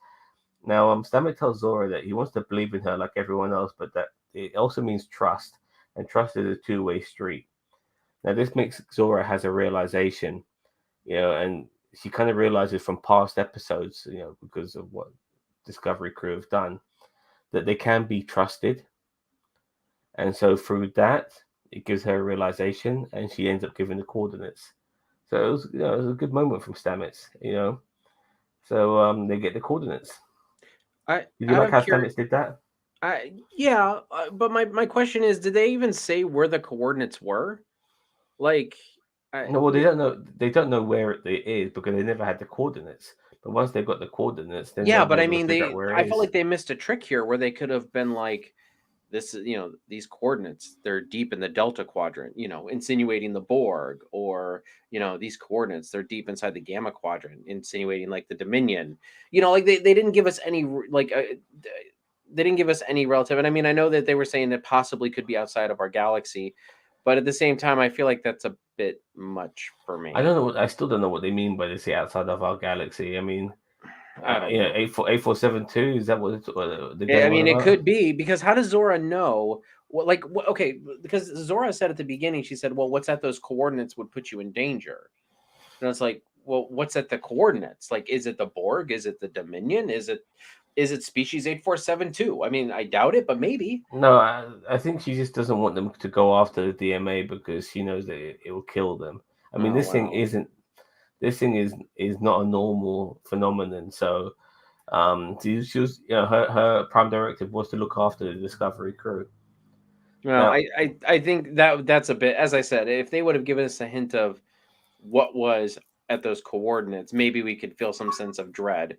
Speaker 1: Now, Stamets tells Zora that he wants to believe in her like everyone else, but that it also means trust, and trust is a two-way street. Now, this makes Zora has a realization, and she kind of realizes from past episodes, because of what Discovery crew have done, that they can be trusted. And so through that, it gives her a realization, and she ends up giving the coordinates. So it was a good moment from Stamets. So they get the coordinates.
Speaker 2: I
Speaker 1: Did you
Speaker 2: out
Speaker 1: like
Speaker 2: of
Speaker 1: how
Speaker 2: cur
Speaker 1: Stamets did that?
Speaker 2: yeah, but my question is, did they even say where the coordinates were? Like, I
Speaker 1: No, well, they
Speaker 2: yeah,
Speaker 1: don't know. They don't know where it is because they never had the coordinates. But once they've got the coordinates, then they'll
Speaker 2: yeah,
Speaker 1: be
Speaker 2: but I
Speaker 1: able to
Speaker 2: mean,
Speaker 1: figure out where
Speaker 2: I
Speaker 1: it
Speaker 2: felt
Speaker 1: is.
Speaker 2: like they missed a trick here where they could have been like, this is, these coordinates, they're deep in the Delta Quadrant, insinuating the Borg, or, these coordinates, they're deep inside the Gamma Quadrant, insinuating like the Dominion. Like they didn't give us any, they didn't give us any relative. And I mean, I know that they were saying it possibly could be outside of our galaxy, but at the same time, I feel like that's a bit much for
Speaker 1: I
Speaker 2: me.
Speaker 1: don't know. I still don't know what they mean by they say outside of our galaxy. I mean,
Speaker 2: I don't
Speaker 1: you know,
Speaker 2: know.
Speaker 1: 847 2. Is that what they're
Speaker 2: I
Speaker 1: going on
Speaker 2: mean, it
Speaker 1: about?
Speaker 2: could be because how does Zora know? Okay, because Zora said at the beginning, she said, "Well, what's at those coordinates would put you in danger." And it's like, well, what's at the coordinates? Like, is it the Borg? Is it the Dominion? Is it species 8472? I mean, I doubt it, but maybe.
Speaker 1: No, I think she just doesn't want them to go after the DMA because she knows that it will kill them. I mean,
Speaker 2: Oh
Speaker 1: this thing
Speaker 2: well.
Speaker 1: isn't. This thing is not a normal phenomenon. So, she was, her prime directive was to look after the Discovery crew.
Speaker 2: No,
Speaker 1: Now,
Speaker 2: I think that's a bit. As I said, if they would have given us a hint of what was at those coordinates, maybe we could feel some sense of dread,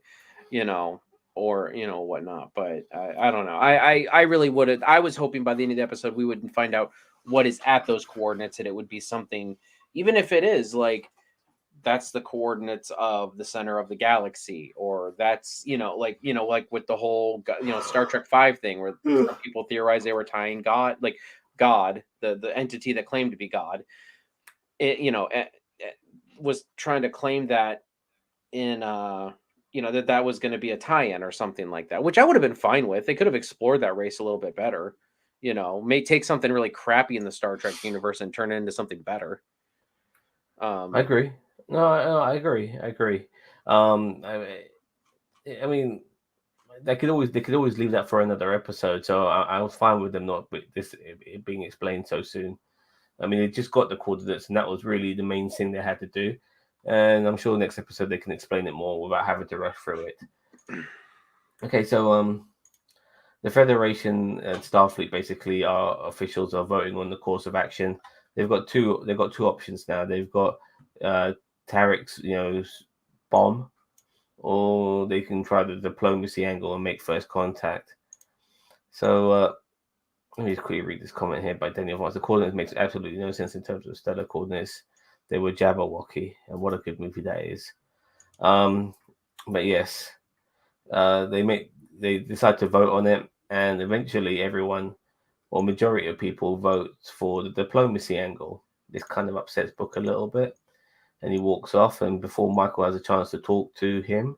Speaker 2: you know, or whatnot. But I don't know. I really would have. I was hoping by the end of the episode we would find out what is at those coordinates, and it would be something, even if it is like that's the coordinates of the center of the galaxy, or that's like with the whole Star Trek 5 thing where some people theorize they were tying God, the entity that claimed to be God, it, was trying to claim that in that was going to be a tie-in or something like that, which I would have been fine with. They could have explored that race a little bit better, may take something really crappy in the Star Trek universe and turn it into something better.
Speaker 1: I
Speaker 2: um
Speaker 1: agree. No, I agree. I agree. Um, I, I mean, they could always leave that for another episode. So I was fine with them not with this it being explained so soon. I mean, they just got the coordinates, and that was really the main thing they had to do. And I'm sure next episode they can explain it more without having to rush through it. Okay, so the Federation and Starfleet basically are officials are voting on the course of action. They've got two options now. They've got uh, Tarek's bomb, or they can try the diplomacy angle and make first contact. So let me just quickly read this comment here by Daniel Vance. The coordinates makes absolutely no sense in terms of stellar coordinates. They were Jabberwocky, and what a good movie that is. Um, but yes, they decide to vote on it, and eventually everyone, or majority of people, vote for the diplomacy angle. This kind of upsets Book a little bit, and he walks off. And before Michael has a chance to talk to him,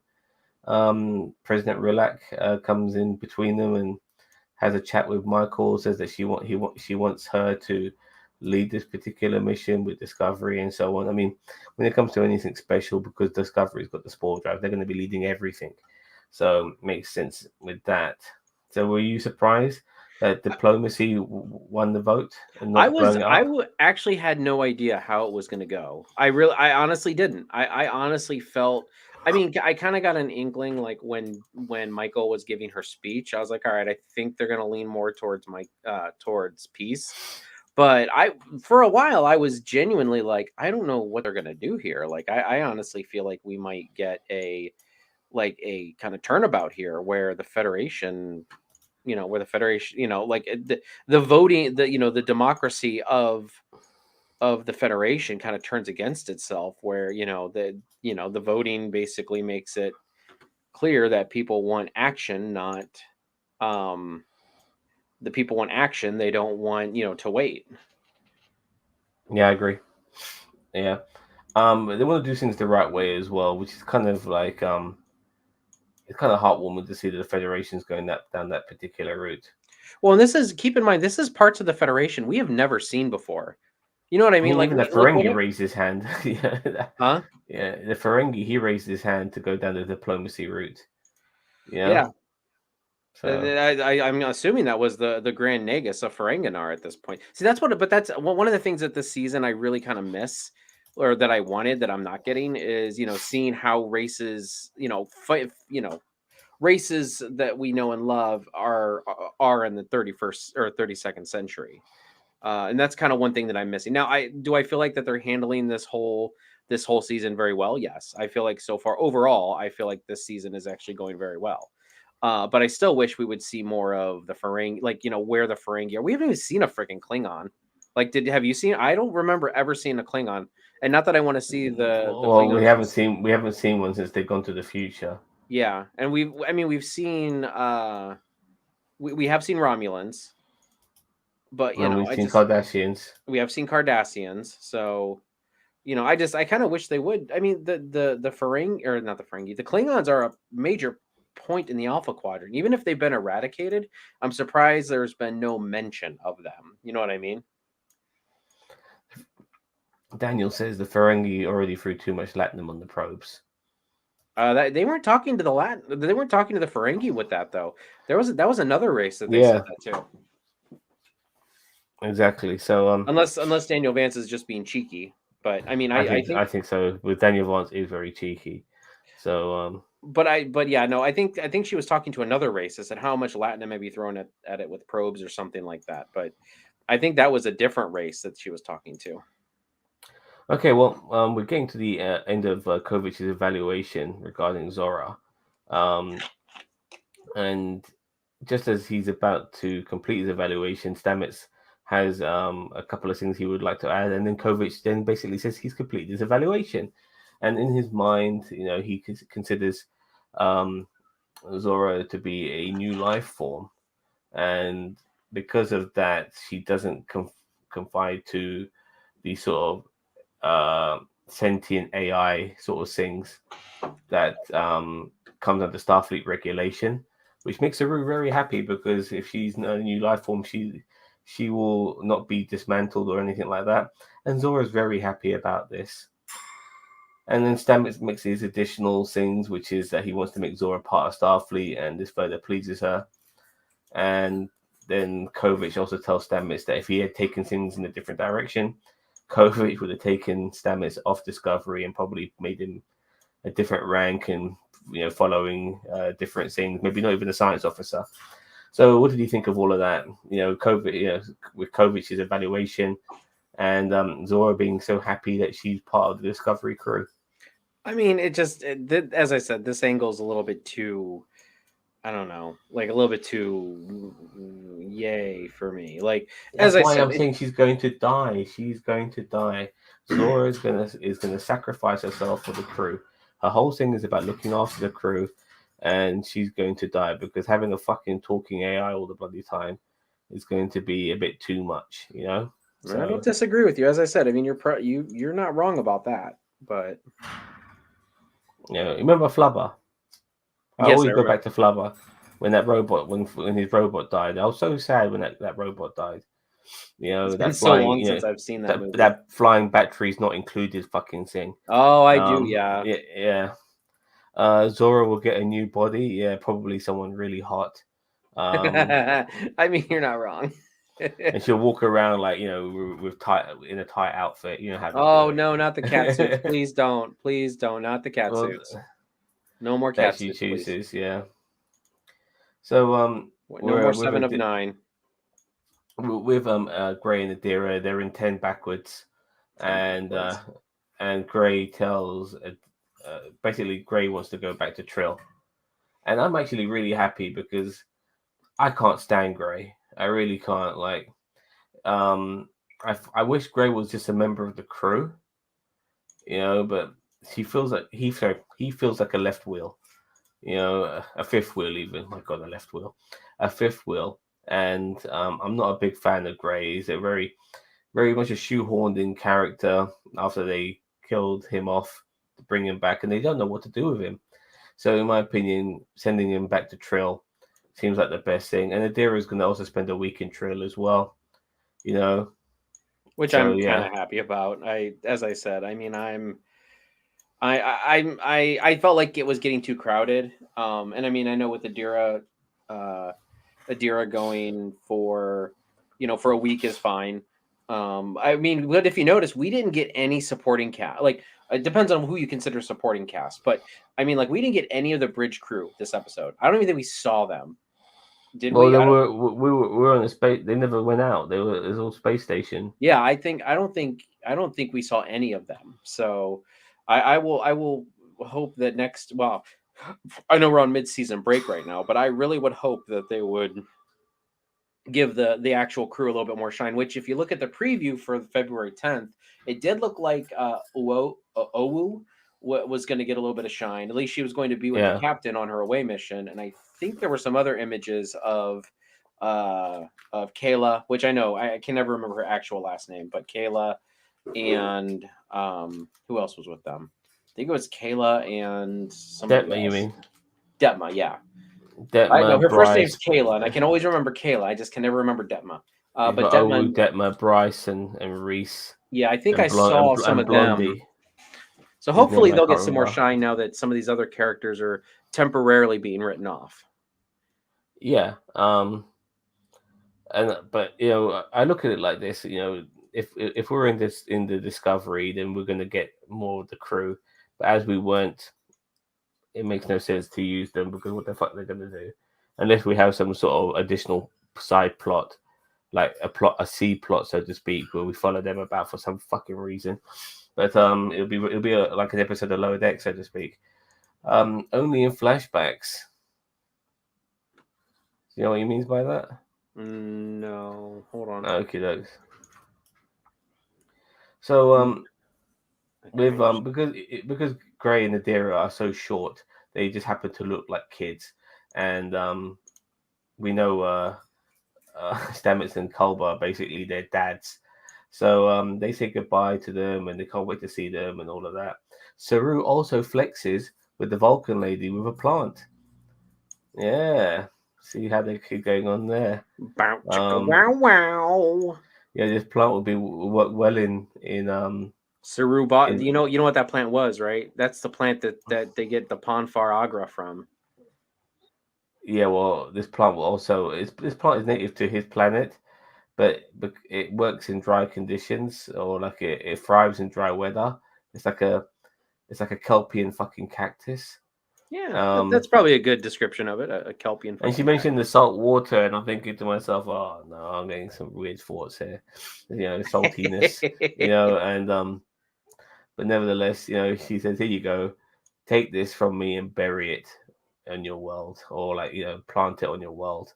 Speaker 1: President Rilak comes in between them and has a chat with Michael. Says that she wants her to lead this particular mission with Discovery and so on. I mean, when it comes to anything special, because Discovery's got the spore drive, they're going to be leading everything. So it makes sense with that. So were you surprised that diplomacy won the vote and not blowing it up?
Speaker 2: Actually had no idea how it was going to go. I honestly didn't. I honestly felt. I mean, I kind of got an inkling like when Michael was giving her speech. I was like, all right, I think they're going to lean more towards towards peace. But for a while, I was genuinely like, I don't know what they're going to do here. Like, I honestly feel like we might get a kind of turnabout here where the Federation, the voting, the democracy of the Federation kind of turns against itself, where the voting basically makes it clear that people want action, not um the people want action. They don't want to wait.
Speaker 1: Yeah, I agree. Yeah. They want to do things the right way as well, which is kind of like it's kind of heartwarming to see that the Federation's going down that particular route.
Speaker 2: Well, and this is, keep in mind, this is parts of the Federation we have never seen before. You know what I
Speaker 1: I
Speaker 2: mean?
Speaker 1: mean,
Speaker 2: Like
Speaker 1: even the
Speaker 2: we like
Speaker 1: Ferengi
Speaker 2: whatever.
Speaker 1: raised his hand. Yeah,
Speaker 2: Huh?
Speaker 1: yeah, the Ferengi he raised his hand to go down the diplomacy route. You know,
Speaker 2: Yeah.
Speaker 1: so
Speaker 2: I'm assuming that was the Grand Nagus of Ferenginar at this point. See, that's what, but that's one of the things that this season I really kind of miss. or that I wanted that I'm not getting is, seeing how races, fight, races that we know and love are in the 31st or 32nd century. And that's kind of one thing that I'm missing. Now, I feel like that they're handling this whole season very well. Yes, I feel like so far overall, I feel like this season is actually going very well. But I still wish we would see more of the Ferengi, like where the Ferengi are. We haven't even seen a freaking Klingon. Like, have you seen? I don't remember ever seeing a Klingon, and not that I want to see the
Speaker 1: Well, we
Speaker 2: Klingons.
Speaker 1: haven't seen one since they've gone to the future.
Speaker 2: Yeah, and we've seen we have seen Romulans, but
Speaker 1: And we've
Speaker 2: I
Speaker 1: seen
Speaker 2: just
Speaker 1: Kardashians.
Speaker 2: we have seen Cardassians, so I kind of wish they would. I mean, the Ferengi, or not the Ferengi, the Klingons are a major point in the Alpha Quadrant. Even if they've been eradicated, I'm surprised there's been no mention of them. You know what I mean?
Speaker 1: Daniel says the Ferengi already threw too much latinum on the probes.
Speaker 2: They weren't talking to the Latin. They weren't talking to the Ferengi with that though. That was another race that they said
Speaker 1: Yeah,
Speaker 2: that to.
Speaker 1: exactly. So
Speaker 2: Unless Daniel Vance is just being cheeky. But I mean, I think
Speaker 1: I think so. With Daniel Vance is very cheeky. So
Speaker 2: but yeah, no, I think she was talking to another race. I said how much Latinum may be thrown at it with probes or something like that. But I think that was a different race that she was talking to.
Speaker 1: okay, well, we're getting to the end of Kovic's evaluation regarding Zora, um, and just as he's about to complete his evaluation, Stamets has a couple of things he would like to add, and then Kovic then basically says he's completed his evaluation, and in his mind, he considers um, Zora to be a new life form, and because of that, she doesn't confide to the sort of sentient AI sort of things that comes under Starfleet regulation, which makes her very happy because if she's a new life form, she will not be dismantled or anything like that. And Zora's very happy about this. And then Stamets makes these additional things, which is that he wants to make Zora part of Starfleet, and this further pleases her. And then Kovic also tells Stamets that if he had taken things in a different direction, Kovic would have taken Stamets off Discovery and probably made him a different rank and following different things. Maybe not even a science officer. So, what did you think of all of that? Kovic, with Kovic's evaluation and Zora being so happy that she's part of the Discovery crew.
Speaker 2: I mean, as I said, this angle is a little bit too. I don't know, like a little bit too yay for me. Like as
Speaker 1: That's
Speaker 2: I
Speaker 1: why
Speaker 2: said,
Speaker 1: I'm saying she's going to die. She's going to die. Zora is gonna sacrifice herself for the crew. Her whole thing is about looking after the crew, and she's going to die because having a fucking talking AI all the bloody time is going to be a bit too much.
Speaker 2: I don't
Speaker 1: So
Speaker 2: disagree with you. As I said, I mean, you're not wrong about that. But
Speaker 1: remember Flubber? I
Speaker 2: yes, I
Speaker 1: always go
Speaker 2: remember.
Speaker 1: back to Flubber when his robot died. I was so sad when that robot died.
Speaker 2: It's been
Speaker 1: That
Speaker 2: so
Speaker 1: flying,
Speaker 2: long since I've seen that
Speaker 1: that
Speaker 2: movie.
Speaker 1: that flying battery's not included fucking thing.
Speaker 2: Oh, I do. Yeah.
Speaker 1: Yeah, yeah. Zora will get a new body. Yeah, probably someone really hot. Um,
Speaker 2: I mean, you're not wrong.
Speaker 1: and she'll walk around like with tight in a tight outfit. You know how they do
Speaker 2: Oh no, not the cat suits.
Speaker 1: it.
Speaker 2: Please don't. Please don't. Not the cat
Speaker 1: Well,
Speaker 2: suits. No more
Speaker 1: that
Speaker 2: cat
Speaker 1: she
Speaker 2: suits, please.
Speaker 1: chooses. Yeah. So
Speaker 2: No more
Speaker 1: we're with
Speaker 2: Seven of Nine.
Speaker 1: Gray and Adira. They're in 10 backwards,
Speaker 2: 10
Speaker 1: and
Speaker 2: backwards.
Speaker 1: Gray tells basically Gray wants to go back to Trill, and I'm actually really happy because I can't stand Gray. I really can't. Like, I wish Gray was just a member of the crew, but he feels like he feels like a left wheel, a fifth wheel even. My God, a left wheel, a fifth wheel. And I'm not a big fan of Gray. He's a very much a shoehorned in character after they killed him off to bring him back, and they don't know what to do with him. So, in my opinion, sending him back to Trill seems like the best thing. And Adira is going to also spend a week in Trill as well, you know.
Speaker 2: Which
Speaker 1: So
Speaker 2: I'm kind
Speaker 1: yeah,
Speaker 2: of happy about. As I said, I mean, I felt like it was getting too crowded. And I mean, I know with uh, Adira going for a week is fine. I mean, but if you notice, we didn't get any supporting cast. Like, it depends on who you consider supporting cast, but I mean, like, we didn't get any of the bridge crew this episode. I don't even think we saw them. Did
Speaker 1: Well,
Speaker 2: we?
Speaker 1: they
Speaker 2: I don't.
Speaker 1: we were on a space. They never went out. It was all space station.
Speaker 2: Yeah, I don't think we saw any of them. So, I will hope that next. Well, I know we're on mid-season break right now, but I really would hope that they would give the actual crew a little bit more shine. Which, if you look at the preview for February 10th, it did look like Owu was going to get a little bit of shine. At least she was going to be with the
Speaker 1: Yeah,
Speaker 2: captain on her away mission, and I think there were some other images uh of Kayla, which I know I can never remember her actual last name, but Kayla and who else was with them? I think it was Kayla and somebody
Speaker 1: Detmer, you
Speaker 2: else.
Speaker 1: mean
Speaker 2: Detma, yeah. I know
Speaker 1: Detmer,
Speaker 2: her first name's
Speaker 1: Bryce.
Speaker 2: Kayla, and I can always remember Kayla. I just can never remember Detma.
Speaker 1: You've
Speaker 2: But
Speaker 1: got Owu,
Speaker 2: Detma,
Speaker 1: Detmer, Bryce, and Reese,
Speaker 2: yeah, I think I
Speaker 1: and
Speaker 2: saw some
Speaker 1: and
Speaker 2: of them.
Speaker 1: Blondie,
Speaker 2: So
Speaker 1: whose
Speaker 2: hopefully
Speaker 1: name I
Speaker 2: they'll
Speaker 1: can't
Speaker 2: get some more
Speaker 1: remember.
Speaker 2: shine now that some of these other characters are temporarily being written off.
Speaker 1: Yeah. And but I look at it like this. If we're in the Discovery, then we're going to get more of the crew. But as we weren't, it makes no sense to use them because what the fuck they're going to do, unless we have some sort of additional side plot, like a C plot, so to speak, where we follow them about for some fucking reason. But it'll be like an episode of Lower Deck, so to speak. Only in flashbacks. You know what he means by that?
Speaker 2: No, hold on.
Speaker 1: Okay, dokes. So
Speaker 2: Mm,
Speaker 1: with
Speaker 2: okay.
Speaker 1: because Gray and Adira are so short, they just happen to look like kids, and we know Stamets and Culber are basically their dads. So they say goodbye to them, and they can't wait to see them, and all of that. Saru also flexes with the Vulcan lady with a plant. Yeah, see how they keep going on there.
Speaker 2: Bow chicka
Speaker 1: Um,
Speaker 2: wow wow.
Speaker 1: yeah, this plant will be work well in
Speaker 2: Saru bought.
Speaker 1: in
Speaker 2: You know what that plant was, right? That's the plant that they get the Ponfar Agra from.
Speaker 1: yeah. Well, this plant will also this plant is native to his planet, but it works in dry conditions, or like it thrives in dry weather. It's like a it's like a kelpian fucking cactus.
Speaker 2: Yeah,
Speaker 1: Um,
Speaker 2: that's probably a good description of it. A kelpian
Speaker 1: and she
Speaker 2: fucking
Speaker 1: mentioned the
Speaker 2: cactus.
Speaker 1: salt water, and I'm thinking to myself, oh no, I'm getting some weird thoughts here. Saltiness, and but nevertheless, she says, here you go, take this from me and bury it in your world, or like plant it on your world.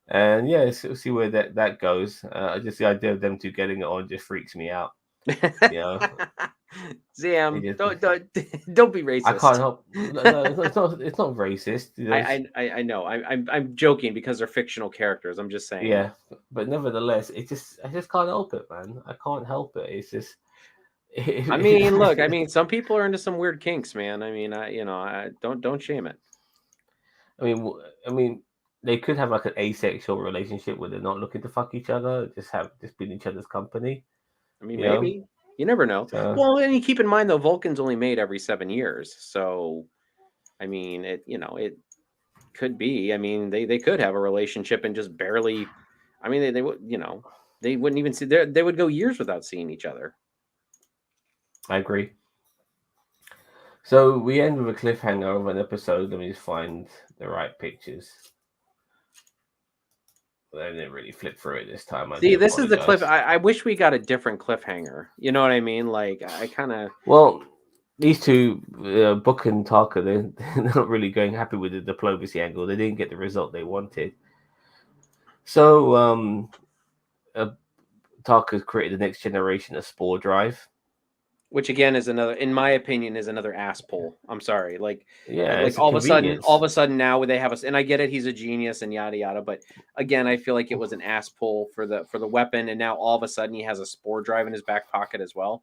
Speaker 1: And yeah, see where that goes. Just the idea of them two getting it on just freaks me out. You know, it
Speaker 2: Zam,
Speaker 1: just
Speaker 2: don't be
Speaker 1: I can't
Speaker 2: racist.
Speaker 1: help. No, it's not racist.
Speaker 2: I know. I'm joking because they're fictional characters. I'm just saying.
Speaker 1: Yeah, but nevertheless, I just can't help it, man. I can't help it. It's just
Speaker 2: I mean, look. I mean, some people are into some weird kinks, man. I mean, I don't shame it.
Speaker 1: I mean, they could have like an asexual relationship where they're not looking to fuck each other, just be in each other's company.
Speaker 2: I mean,
Speaker 1: You know,
Speaker 2: maybe you never know.
Speaker 1: so
Speaker 2: Well, and you keep in mind though, Vulcan's only made every 7 years, so I mean, it could be. I mean, they could have a relationship and just barely. I mean, they would they wouldn't even see they would go years without seeing each other.
Speaker 1: I agree. So we end with a cliffhanger of an episode. Let me just find the right pictures. I didn't really flip through it this time. I
Speaker 2: See,
Speaker 1: do
Speaker 2: this is the cliff.
Speaker 1: apologize.
Speaker 2: I wish we got a different cliffhanger. You know what I mean? Like I kind of.
Speaker 1: Well, these two, Book and Tarka, they're not really going happy with the diplomacy angle. They didn't get the result they wanted. So, uh, Tarka's created the next generation of Spore Drive.
Speaker 2: Which again is another, in my opinion, is another ass pull. I'm sorry,
Speaker 1: Yeah,
Speaker 2: like
Speaker 1: it's a
Speaker 2: all
Speaker 1: convenience.
Speaker 2: of a sudden now they have us, and I get it, he's a genius and yada yada. But again, I feel like it was an ass pull for the weapon, and now all of a sudden he has a spore drive in his back pocket as well.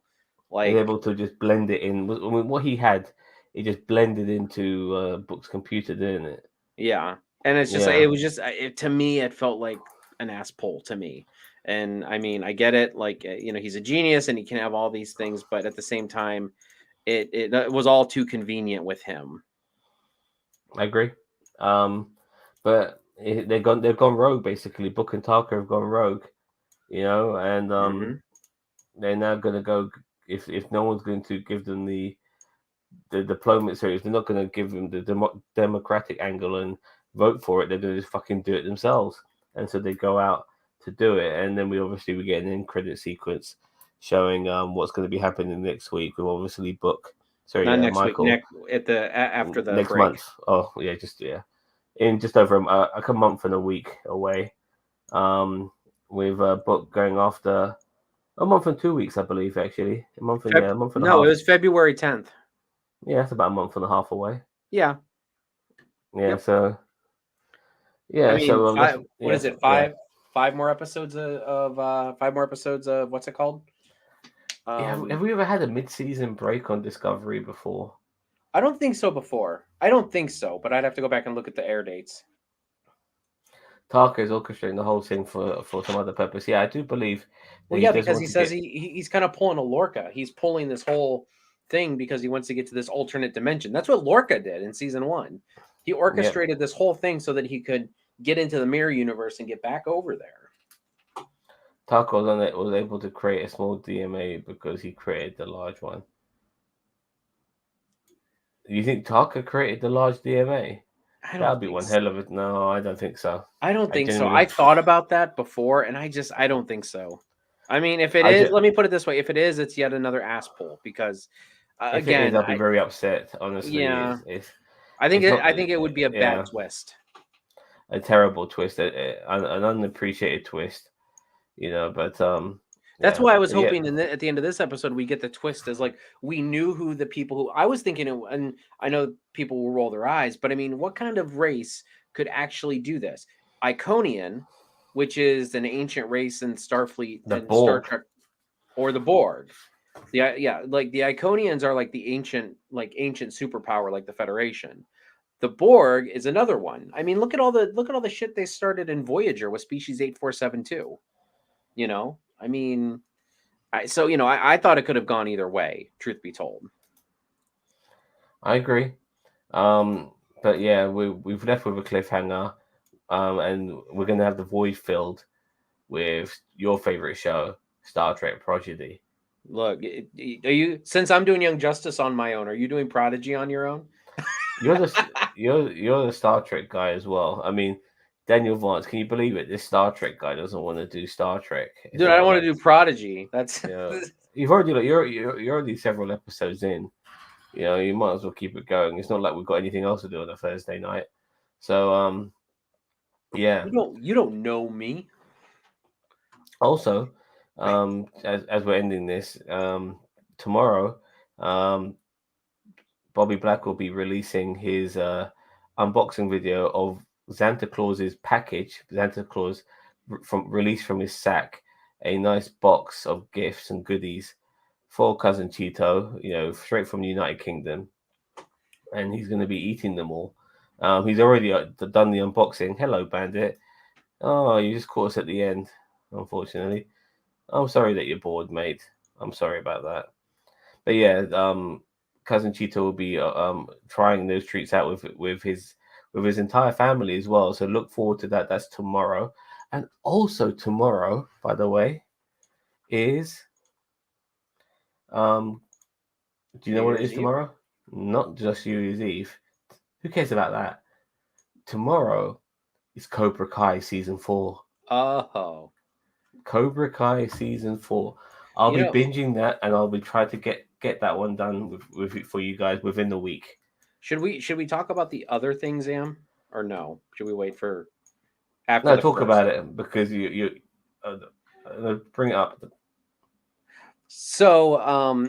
Speaker 1: He's
Speaker 2: Like,
Speaker 1: able to just blend it in. I mean, what he had, he just blended into Book's computer, didn't it?
Speaker 2: yeah, and it's just like
Speaker 1: Yeah,
Speaker 2: it was just to me, it felt like an ass pull to me. And I mean, I get it, like he's a genius and he can have all these things, but at the same time, it was all too convenient with him.
Speaker 1: I agree. But they've gone rogue basically. Book and Tarka have gone rogue, and
Speaker 2: Hmm.
Speaker 1: they're now going to go if no one's going to give them the diplomacy, if they're not going to give them the democratic angle and vote for it, they're going to just fucking do it themselves. And so they go out to do it, and then we get an end credit sequence showing what's going to be happening next week. We'll obviously book. Sorry,
Speaker 2: Not next week.
Speaker 1: Michael.
Speaker 2: Next at the after the
Speaker 1: Next
Speaker 2: break.
Speaker 1: month. Oh yeah, in just over like a month and a week away. With a book going after a month and 2 weeks, I believe, actually. A month and a
Speaker 2: No, it
Speaker 1: half.
Speaker 2: was February 10th.
Speaker 1: Yeah, it's about a month and a half away.
Speaker 2: Yeah.
Speaker 1: Yeah,
Speaker 2: Yep.
Speaker 1: so
Speaker 2: I
Speaker 1: yeah,
Speaker 2: mean,
Speaker 1: so that's
Speaker 2: what
Speaker 1: yeah,
Speaker 2: is it?
Speaker 1: yeah.
Speaker 2: Five more episodes of 5 more episodes of what's it called?
Speaker 1: Yeah, have we ever had a mid-season break on Discovery before?
Speaker 2: I don't think so before. I don't think so, but I'd have to go back and look at the air dates.
Speaker 1: Taka is orchestrating the whole thing for some other purpose. Yeah, I do believe that
Speaker 2: Well,
Speaker 1: he
Speaker 2: yeah,
Speaker 1: does
Speaker 2: because
Speaker 1: want
Speaker 2: he
Speaker 1: to
Speaker 2: says
Speaker 1: get.
Speaker 2: he's kind of pulling a Lorca. He's pulling this whole thing because he wants to get to this alternate dimension. That's what Lorca did in season 1. He
Speaker 1: Yeah,
Speaker 2: orchestrated this whole thing so that he could get into the mirror universe and get back over there.
Speaker 1: Taka was able to create a small DMA because he created the large one. You think Taka created the large DMA?
Speaker 2: I
Speaker 1: That
Speaker 2: don't
Speaker 1: would be
Speaker 2: think
Speaker 1: one
Speaker 2: so.
Speaker 1: hell of it. No, I don't think so.
Speaker 2: I don't
Speaker 1: I
Speaker 2: think so.
Speaker 1: genuinely,
Speaker 2: I thought about that before, and I don't think so. I mean, if it
Speaker 1: I
Speaker 2: is,
Speaker 1: just,
Speaker 2: let me put it this way: if it is, it's yet another ass pull because,
Speaker 1: if it is,
Speaker 2: again,
Speaker 1: I'll be very upset. Honestly,
Speaker 2: yeah,
Speaker 1: it's not.
Speaker 2: I think it would be a bad
Speaker 1: Yeah,
Speaker 2: twist.
Speaker 1: a terrible twist, an unappreciated twist. But
Speaker 2: That's
Speaker 1: yeah,
Speaker 2: why I was
Speaker 1: but yeah,
Speaker 2: hoping at the end of this episode we get the twist as like we knew who the people who I was thinking, and I know people will roll their eyes, but I mean, what kind of race could actually do this? Iconian, which is an ancient race in Starfleet
Speaker 1: the
Speaker 2: and Star
Speaker 1: Borg.
Speaker 2: Trek, or the Borg. Yeah, like the Iconians are like like ancient superpower, like the Federation. The Borg is another one. I mean, look at all the shit they started in Voyager with Species 8472. I mean, I thought it could have gone either way. Truth be told,
Speaker 1: I agree. Um, but yeah, we've left with a cliffhanger. And we're gonna have the void filled with your favorite show, Star Trek Prodigy.
Speaker 2: look, are you since I'm doing Young Justice on my own? Are you doing Prodigy on your own?
Speaker 1: You're the Star Trek guy as well. I mean, Daniel Vance, can you believe it? This Star Trek guy doesn't want to do Star Trek. It's
Speaker 2: Dude, I don't want to
Speaker 1: like
Speaker 2: do Prodigy. That's
Speaker 1: you know, you've already like you're already several episodes in. You might as well keep it going. It's not like we've got anything else to do on a Thursday night. So yeah.
Speaker 2: you don't know me.
Speaker 1: Also, as we're ending this, tomorrow, um, Bobby Black will be releasing his unboxing video of Santa Claus's package. Santa Claus from released from his sack, a nice box of gifts and goodies for cousin Cheeto. Straight from the United Kingdom, and he's going to be eating them all. He's already done the unboxing. Hello, Bandit. Oh, you just caught us at the end, unfortunately. I'm sorry that you're bored, mate. I'm sorry about that. But yeah, cousin Cheeto will be trying those treats out with his entire family as well. So look forward to that. That's tomorrow, and also tomorrow, by the way, is um. Do you
Speaker 2: New
Speaker 1: know what it
Speaker 2: Year's
Speaker 1: is
Speaker 2: Eve.
Speaker 1: tomorrow? Not just New Year's Eve. Who cares about that? Tomorrow is Cobra Kai season 4.
Speaker 2: Oh,
Speaker 1: Cobra Kai season 4. I'll
Speaker 2: you
Speaker 1: be
Speaker 2: know,
Speaker 1: binging that, and I'll be trying to get that one done with for you guys within the week.
Speaker 2: should we talk about the other things, Am, or no? Should we wait for after
Speaker 1: No,
Speaker 2: the
Speaker 1: talk
Speaker 2: first?
Speaker 1: about it because uh, bring it up.
Speaker 2: So,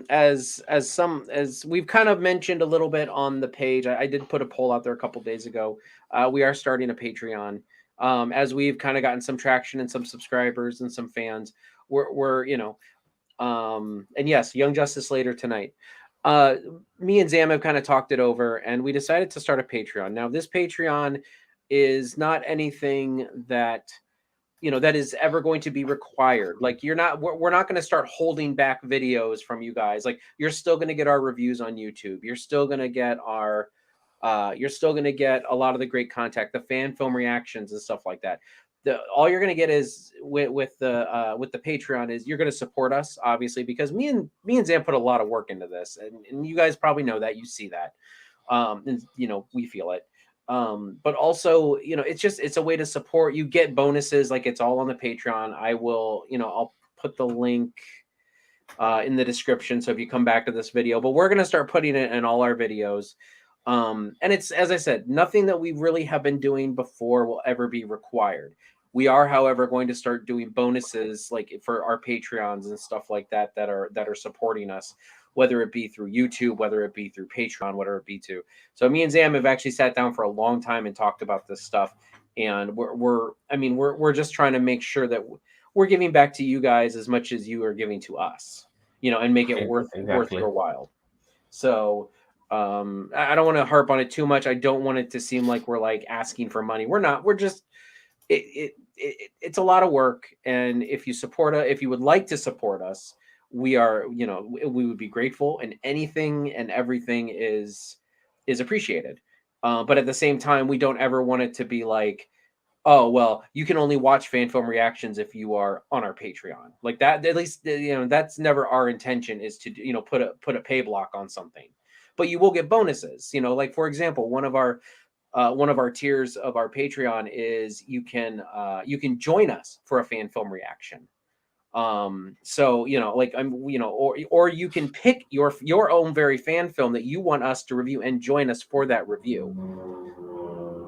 Speaker 2: as we've kind of mentioned a little bit on the page, I did put a poll out there a couple days ago. We are starting a Patreon. As we've kind of gotten some traction and some subscribers and some fans, we're and yes, Young Justice later tonight. Uh, Me and Zam have kind of talked it over, and we decided to start a Patreon. Now, this Patreon is not anything that that is ever going to be required. Like we're not going to start holding back videos from you guys. Like you're still going to get our reviews on YouTube. You're still going to get you're still going to get a lot of the great contact, the fan film reactions and stuff like that. All you're going to get is with the Patreon is you're going to support us, obviously, because me and Zam put a lot of work into this, and you guys probably know that, you see that, and we feel it. But also, it's a way to support. You get bonuses, like it's all on the Patreon. I'll put the link in the description, so if you come back to this video, but we're going to start putting it in all our videos. And it's, as I said, nothing that we really have been doing before will ever be required. We are, however, going to start doing bonuses like for our Patreons and stuff like that that are supporting us, whether it be through YouTube, whether it be through Patreon, whatever it be to. So me and Zam have actually sat down for a long time and talked about this stuff, and we're just trying to make sure that we're giving back to you guys as much as you are giving to us, and make it worth
Speaker 1: Exactly.
Speaker 2: your while. So I don't want to harp on it too much. I don't want it to seem like we're like asking for money. We're not. We're just it's a lot of work, and if you would like to support us, we would be grateful, and anything and everything is appreciated. But at the same time, we don't ever want it to be like, oh well, you can only watch fan film reactions if you are on our Patreon, like that. At least that's never our intention, is to put a pay block on something. But you will get bonuses, like for example, one of our tiers of our Patreon is you can join us for a fan film reaction. So like or you can pick your own very fan film that you want us to review and join us for that review.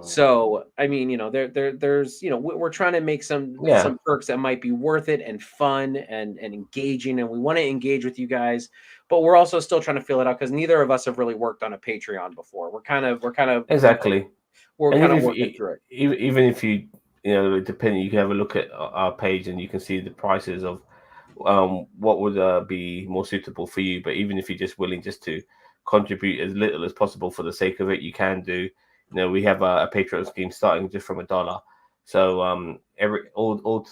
Speaker 2: So there's we're trying to make some
Speaker 1: Yeah,
Speaker 2: perks that might be worth it and fun and engaging, and we want to engage with you guys, but we're also still trying to feel it out because neither of us have really worked on a Patreon before.
Speaker 1: exactly.
Speaker 2: We're
Speaker 1: And
Speaker 2: kind
Speaker 1: even
Speaker 2: of
Speaker 1: if
Speaker 2: working through it.
Speaker 1: even if depending, you can have a look at our page and you can see the prices of what would be more suitable for you. But even if you're just willing just to contribute as little as possible for the sake of it, you can do. We have a Patreon scheme starting just from $1. So every all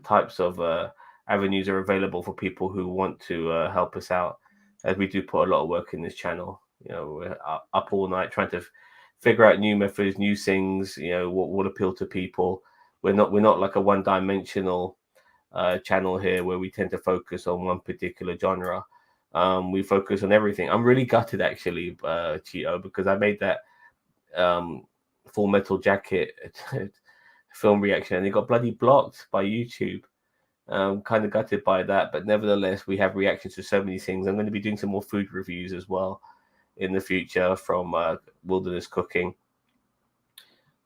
Speaker 1: types of avenues are available for people who want to help us out, as we do put a lot of work in this channel. We're up all night trying to figure out new methods, new things. What would appeal to people. We're not like a one-dimensional channel here where we tend to focus on one particular genre. We focus on everything. I'm really gutted actually, Cheeto, because I made that Full Metal Jacket film reaction and it got bloody blocked by YouTube. Kind of gutted by that, but nevertheless, we have reactions to so many things. I'm going to be doing some more food reviews as well in the future from Wilderness Cooking.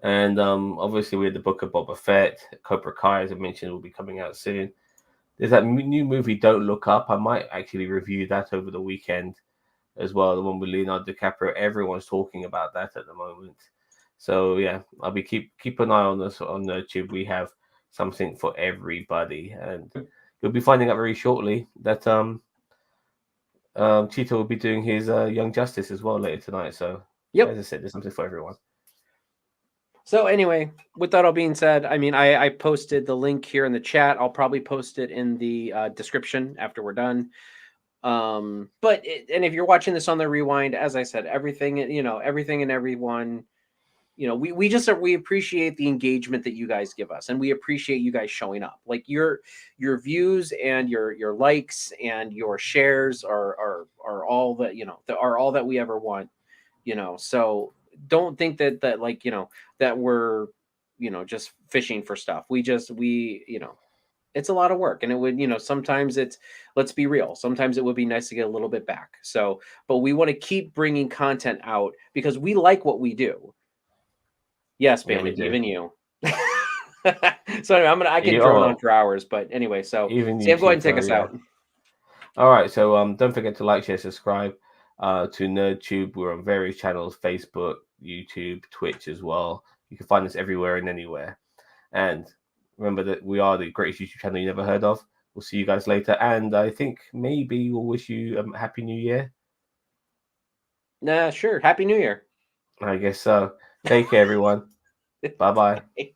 Speaker 1: And obviously, we had the Book of Boba Fett, Cobra Kai, as I mentioned, will be coming out soon. There's that new movie, Don't Look Up. I might actually review that over the weekend as well. The one with Leonardo DiCaprio. Everyone's talking about that at the moment. So yeah, I'll be keep an eye on this on YouTube. We have something for everybody, and you'll be finding out very shortly that Cheeto will be doing his Young Justice as well later tonight. So
Speaker 2: Yep.
Speaker 1: as I said, there's something for everyone.
Speaker 2: So anyway, with that all being said, I posted the link here in the chat. I'll probably post it in the description after we're done. And if you're watching this on the rewind, as I said, everything and everyone, we appreciate the engagement that you guys give us, and we appreciate you guys showing up. Like your views and your likes and your shares are all that are all that we ever want. So don't think that like that we're just fishing for stuff. It's a lot of work, and it would sometimes let's be real, sometimes it would be nice to get a little bit back. So but we want to keep bringing content out because we like what we do. Yes,
Speaker 1: Yeah, we
Speaker 2: Bandit,
Speaker 1: do.
Speaker 2: even you. So anyway, I can drone on for hours, but anyway, so
Speaker 1: Even you,
Speaker 2: Sam, go ahead and take
Speaker 1: Cheeto,
Speaker 2: us
Speaker 1: yeah.
Speaker 2: out.
Speaker 1: All right, so don't forget to like, share, subscribe to NerdTube. We're on various channels: Facebook, YouTube, Twitch as well. You can find us everywhere and anywhere. And remember that we are the greatest YouTube channel you never heard of. We'll see you guys later, and I think maybe we'll wish you a happy New Year.
Speaker 2: Nah, sure. Happy New Year.
Speaker 1: I guess so. Take care, everyone. Bye bye.